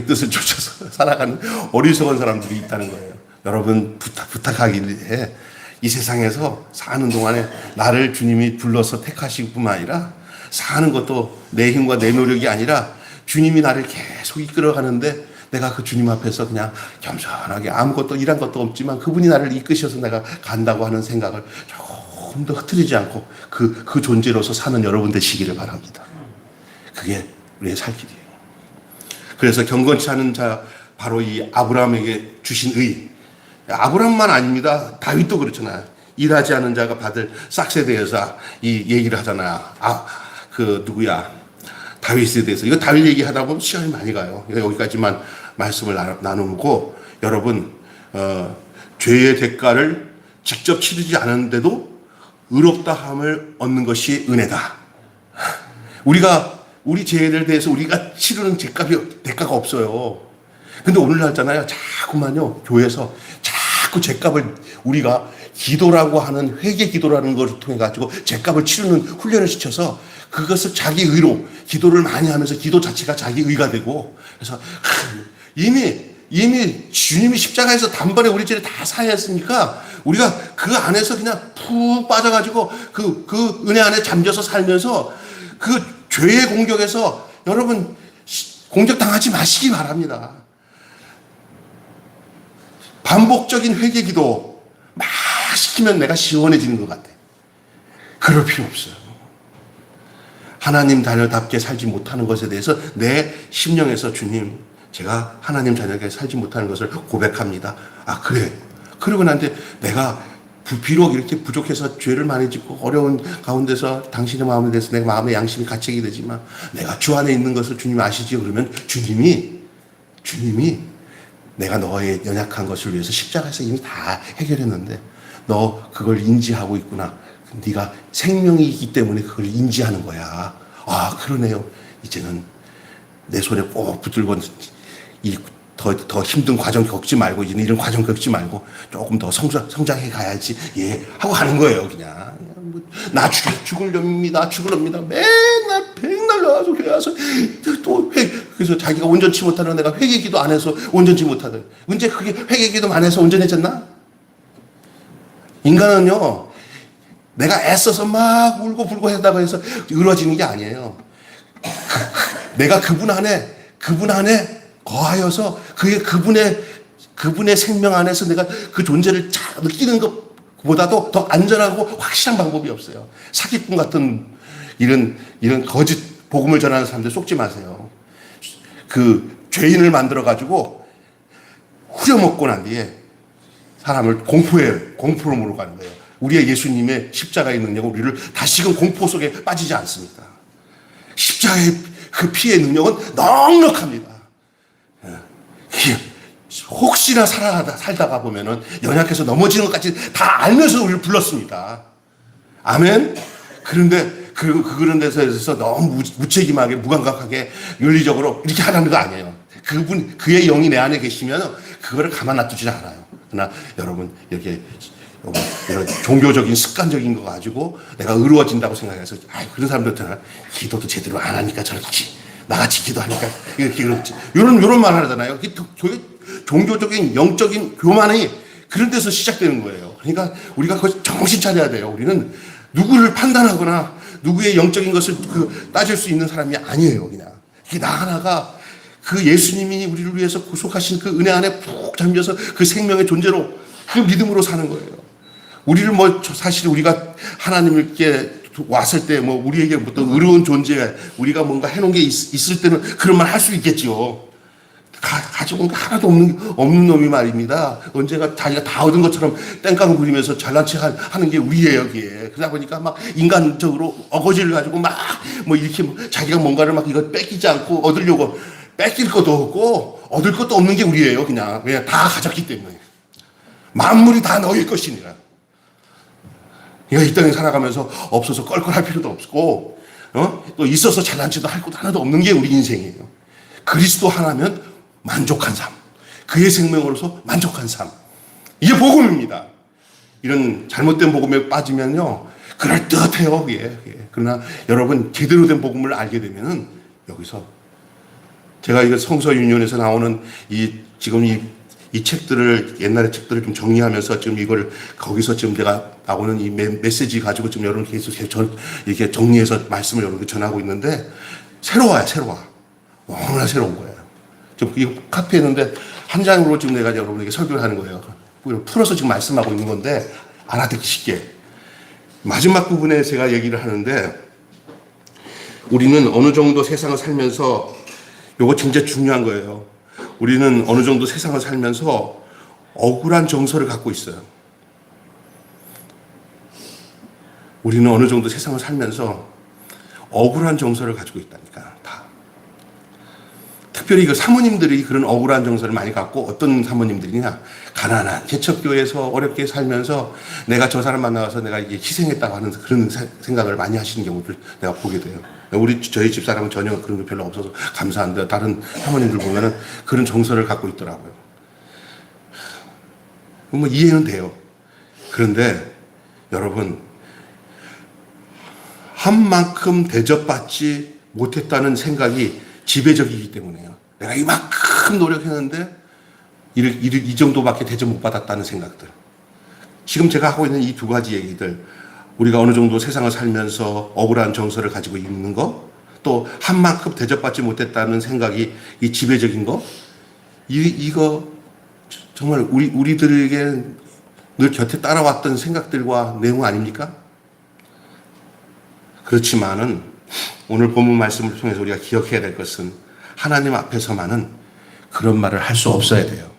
뜻을 쫓아서 살아가는 어리석은 사람들이 있다는 거예요. 여러분 부탁하기에 이 세상에서 사는 동안에 나를 주님이 불러서 택하실 뿐만 아니라 사는 것도 내 힘과 내 노력이 아니라 주님이 나를 계속 이끌어가는데 내가 그 주님 앞에서 그냥 겸손하게 아무것도 일한 것도 없지만 그분이 나를 이끄셔서 내가 간다고 하는 생각을 조금 더 흐트리지 않고 그 존재로서 사는 여러분 되시기를 바랍니다. 그게 우리의 살 길이에요. 그래서 경건치 않은 자 바로 이 아브라함에게 주신 의. 아브라함만 아닙니다. 다윗도 그렇잖아요. 일하지 않은 자가 받을 싹스에 대해서 이 얘기를 하잖아요. 다윗에 대해서. 이거 다윗 얘기하다 보면 시간이 많이 가요. 여기까지만 말씀을 나누고 여러분 죄의 대가를 직접 치르지 않았는데도 의롭다함을 얻는 것이 은혜다. 우리 죄를 대해서 우리가 치르는 대가가 없어요. 근데 오늘날 있잖아요. 자꾸만요. 교회에서 자꾸 죄값을 우리가 기도라고 하는 회개 기도라는 것을 통해 가지고 죄값을 치르는 훈련을 시켜서 그것을 자기 의로 기도를 많이 하면서 기도 자체가 자기 의가 되고 그래서 이미 주님이 십자가에서 단번에 우리 죄를 다 사했으니까 우리가 그 안에서 그냥 푹 빠져가지고 그 은혜 안에 잠겨서 살면서 그 죄의 공격에서 여러분 공격당하지 마시기 바랍니다. 반복적인 회개 기도 막 시키면 내가 시원해지는 것 같아. 그럴 필요 없어요. 하나님 자녀답게 살지 못하는 것에 대해서 내 심령에서 주님 제가 하나님 자녀답게 살지 못하는 것을 고백합니다. 그래. 그러고 난데 내가 비록 이렇게 부족해서 죄를 많이 짓고 어려운 가운데서 당신의 마음에 대해서 내 마음의 양심이 가책이 되지만 내가 주 안에 있는 것을 주님 아시지요? 그러면 주님이 내가 너의 연약한 것을 위해서 십자가에서 이미 다 해결했는데 너 그걸 인지하고 있구나. 네가 생명이 있기 때문에 그걸 인지하는 거야. 그러네요. 이제는 내 손에 꼭 붙들고 더 힘든 과정 겪지 말고 이제는 이런 과정 겪지 말고 조금 더 성장해 가야지. 하고 가는 거예요. 그냥 나 죽을렵니다. 맨날 나와서 교회 와서 또 그래서 자기가 온전치 못하는 내가 회개기도 안 해서 온전치 못하더니 언제 그게 회개기도 안 해서 온전해졌나? 인간은요 내가 애써서 막 울고 불고 하다가 해서 이루어지는 게 아니에요. 내가 그분 안에 거하여서 그분의 생명 안에서 내가 그 존재를 잘 느끼는 것보다도 더 안전하고 확실한 방법이 없어요. 사기꾼 같은 이런 거짓 복음을 전하는 사람들 속지 마세요. 그 죄인을 만들어가지고 후려먹고 난 뒤에 사람을 공포로 몰아가는 거예요. 우리의 예수님의 십자가의 능력은 우리를 다시금 공포 속에 빠지지 않습니다. 십자가의 그 피의 능력은 넉넉합니다. 혹시나 살다가 보면은 연약해서 넘어지는 것까지 다 알면서 우리를 불렀습니다. 아멘. 그런데 그런 데서 너무 무책임하게 무감각하게 윤리적으로 이렇게 하라는 거 아니에요. 그의 영이 내 안에 계시면 그거를 가만 놔두지 않아요. 그러나 여러분 이렇게 이런 종교적인 습관적인 거 가지고 내가 의로워진다고 생각해서 그런 사람들한테는 기도도 제대로 안 하니까 저렇지, 나같이 기도하니까 이렇게 그렇지, 이런 말 하잖아요. 종교적인 영적인 교만이 그런 데서 시작되는 거예요. 그러니까 우리가 정신 차려야 돼요. 우리는 누구를 판단하거나 누구의 영적인 것을 따질 수 있는 사람이 아니에요. 그냥 나 하나가 그 예수님이 우리를 위해서 구속하신 그 은혜 안에 푹 잠겨서 그 생명의 존재로 그 믿음으로 사는 거예요. 우리를 사실 우리가 하나님께 왔을 때 우리에게 어떤 의로운 존재, 우리가 뭔가 해놓은 게 있을 때는 그런 말 할 수 있겠지요. 가지고 온 게 하나도 없는 놈이 말입니다. 언제가 자기가 다 얻은 것처럼 땡깡 부리면서 잘난 체 하는 게 우리예요, 그게. 그러다 보니까 막 인간적으로 어거지를 가지고 이렇게 자기가 뭔가를 이거 뺏기지 않고 얻으려고 뺏길 것도 없고 얻을 것도 없는 게 우리예요, 그냥 다 가졌기 때문에. 만물이 다 너희 것이니라. 이 땅에 살아가면서 없어서 껄껄할 필요도 없고, 또 있어서 잘난 체도 할 것도 하나도 없는 게 우리 인생이에요. 그리스도 하나면 만족한 삶, 그의 생명으로서 만족한 삶, 이게 복음입니다. 이런 잘못된 복음에 빠지면요 그럴듯해요. 그러나 여러분 제대로 된 복음을 알게 되면은 여기서 제가 이거 성서윤년에서 나오는 지금 이 책들을, 옛날의 책들을 좀 정리하면서 지금 이걸 거기서 지금 내가 나오는 이 메시지 가지고 지금 여러분께 계속 이렇게 정리해서 말씀을 여러분께 전하고 있는데 새로워요. 너무나 새로운 거예요. 지금 이 카피에 있는데 한 장으로 지금 내가 여러분에게 설교를 하는 거예요. 풀어서 지금 말씀하고 있는 건데 알아듣기 쉽게. 마지막 부분에 제가 얘기를 하는데 우리는 어느 정도 세상을 살면서 요거 진짜 중요한 거예요. 우리는 어느 정도 세상을 살면서 억울한 정서를 갖고 있어요. 우리는 어느 정도 세상을 살면서 억울한 정서를 가지고 있다니까, 다. 특별히 사모님들이 그런 억울한 정서를 많이 갖고, 어떤 사모님들이냐, 가난한 개척교회에서 어렵게 살면서 내가 저 사람 만나서 내가 이게 희생했다고 하는 그런 생각을 많이 하시는 경우를 내가 보게 돼요. 저희 집사람은 전혀 그런 게 별로 없어서 감사한데 다른 사모님들 보면은 그런 정서를 갖고 있더라고요. 이해는 돼요. 그런데 여러분, 한 만큼 대접받지 못했다는 생각이 지배적이기 때문에요. 내가 이만큼 노력했는데 이 정도밖에 대접 못 받았다는 생각들. 지금 제가 하고 있는 이 두 가지 얘기들, 우리가 어느 정도 세상을 살면서 억울한 정서를 가지고 있는 거, 또 한 만큼 대접받지 못했다는 생각이 이 지배적인 거, 이거 정말 우리들에게 늘 곁에 따라왔던 생각들과 내용 아닙니까? 그렇지만은 오늘 본문 말씀을 통해서 우리가 기억해야 될 것은 하나님 앞에서만은 그런 말을 할 수 없어야 돼요.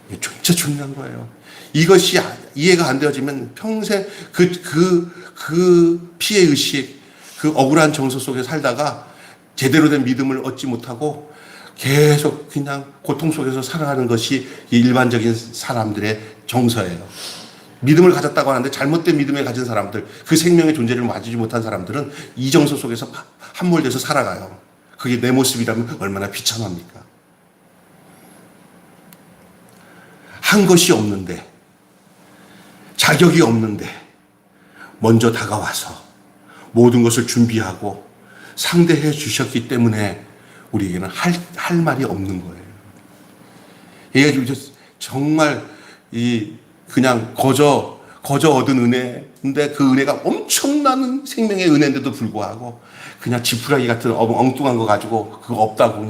이게 진짜 중요한 거예요. 이것이 이해가 안 되어지면 평생 그 피해 의식, 그 억울한 정서 속에 살다가 제대로 된 믿음을 얻지 못하고 계속 그냥 고통 속에서 살아가는 것이 일반적인 사람들의 정서예요. 믿음을 가졌다고 하는데 잘못된 믿음을 가진 사람들, 그 생명의 존재를 맞지 못한 사람들은 이 정서 속에서 함몰돼서 살아가요. 그게 내 모습이라면 얼마나 비참합니까? 한 것이 없는데, 자격이 없는데 먼저 다가와서 모든 것을 준비하고 상대해 주셨기 때문에 우리에게는 할 말이 없는 거예요. 이게 정말 그냥 거저 얻은 은혜인데 그 은혜가 엄청난 생명의 은혜인데도 불구하고 그냥 지푸라기 같은 엉뚱한 거 가지고 그거 없다고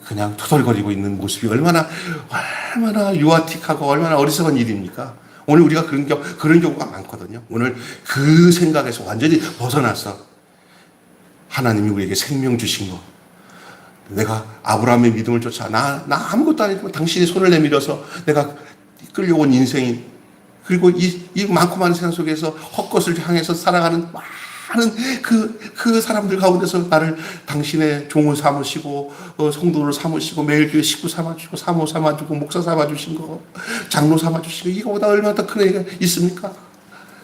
그냥 토덜거리고 있는 모습이 얼마나 유아틱하고 얼마나 어리석은 일입니까? 오늘 우리가 그런 경우가 많거든요. 오늘 그 생각에서 완전히 벗어나서 하나님이 우리에게 생명 주신 거. 내가 아브라함의 믿음을 쫓아 나 아무것도 아니지만 당신이 손을 내밀어서 내가 끌려온 인생이, 그리고 이 많고 많은 세상 속에서 헛것을 향해서 살아가는 많은 그 사람들 가운데서 나를 당신의 종을 삼으시고 성도를 삼으시고 매일 교회 식구 삼아주시고 사모 삼아주고 목사 삼아주신 거, 장로 삼아주신 거, 이거보다 얼마나 더 큰 애가 있습니까?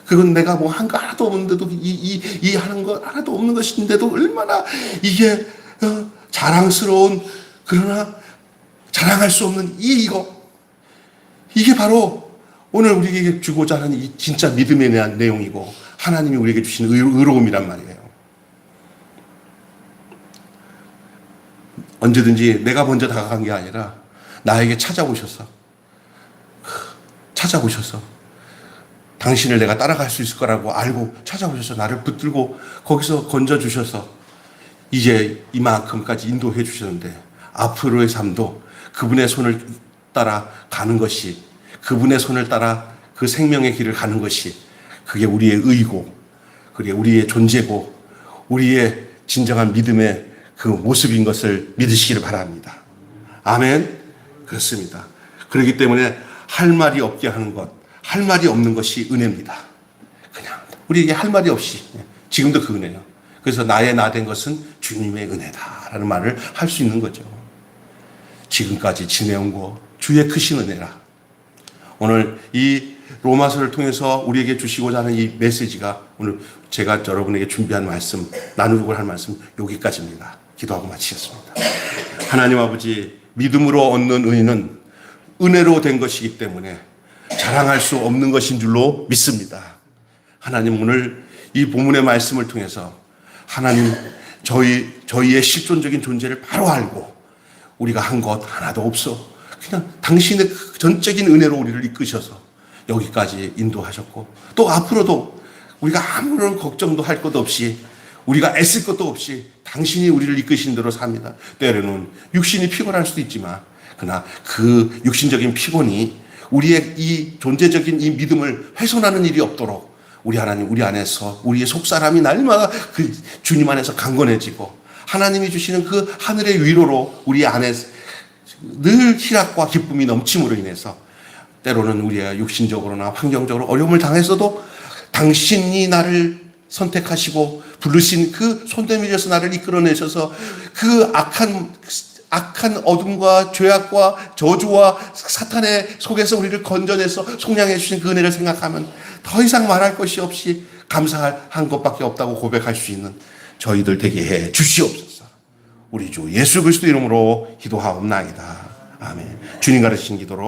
그건 내가 뭐 한 거 하나도 없는데도 이 하는 거 하나도 없는 것인데도 얼마나 이게 자랑스러운, 그러나 자랑할 수 없는 이게 바로 오늘 우리에게 주고자 하는 이 진짜 믿음에 대한 내용이고 하나님이 우리에게 주신 의로움이란 말이에요. 언제든지 내가 먼저 다가간 게 아니라 나에게 찾아오셔서 당신을 내가 따라갈 수 있을 거라고 알고 찾아오셔서 나를 붙들고 거기서 건져주셔서 이제 이만큼까지 인도해 주셨는데, 앞으로의 삶도 그분의 손을 따라 가는 것이, 그분의 손을 따라 그 생명의 길을 가는 것이, 그게 우리의 의고, 그게 우리의 존재고, 우리의 진정한 믿음의 그 모습인 것을 믿으시기를 바랍니다. 아멘. 그렇습니다. 그렇기 때문에 할 말이 없게 하는 것, 할 말이 없는 것이 은혜입니다. 그냥 우리에게 할 말이 없이, 지금도 그 은혜예요. 그래서 나의 나 된 것은 주님의 은혜다라는 말을 할 수 있는 거죠. 지금까지 지내온 거 주의 크신 은혜라. 오늘 이 로마서를 통해서 우리에게 주시고자 하는 이 메시지가, 오늘 제가 여러분에게 준비한 말씀, 나누려고 할 말씀 여기까지입니다. 기도하고 마치겠습니다. 하나님 아버지, 믿음으로 얻는 의는 은혜로 된 것이기 때문에 자랑할 수 없는 것인 줄로 믿습니다. 하나님, 오늘 이 본문의 말씀을 통해서 하나님, 저희의 실존적인 존재를 바로 알고 우리가 한 것 하나도 없어, 그냥 당신의 전적인 은혜로 우리를 이끄셔서 여기까지 인도하셨고, 또 앞으로도 우리가 아무런 걱정도 할 것 없이, 우리가 애쓸 것도 없이 당신이 우리를 이끄신 대로 삽니다. 때로는 육신이 피곤할 수도 있지만, 그러나 그 육신적인 피곤이 우리의 이 존재적인 이 믿음을 훼손하는 일이 없도록 우리 하나님, 우리 안에서 우리의 속사람이 날마다 그 주님 안에서 강건해지고, 하나님이 주시는 그 하늘의 위로로 우리 안에 늘 희락과 기쁨이 넘침으로 인해서 때로는 우리가 육신적으로나 환경적으로 어려움을 당했어도 당신이 나를 선택하시고 부르신 그 손내밀어서 나를 이끌어내셔서 그 악한 어둠과 죄악과 저주와 사탄의 속에서 우리를 건져내서 속량해 주신 그 은혜를 생각하면 더 이상 말할 것이 없이 감사한 것밖에 없다고 고백할 수 있는 저희들 되게 해 주시옵소서. 우리 주 예수 그리스도 이름으로 기도하옵나이다. 아멘. 주님 가르치신 기도로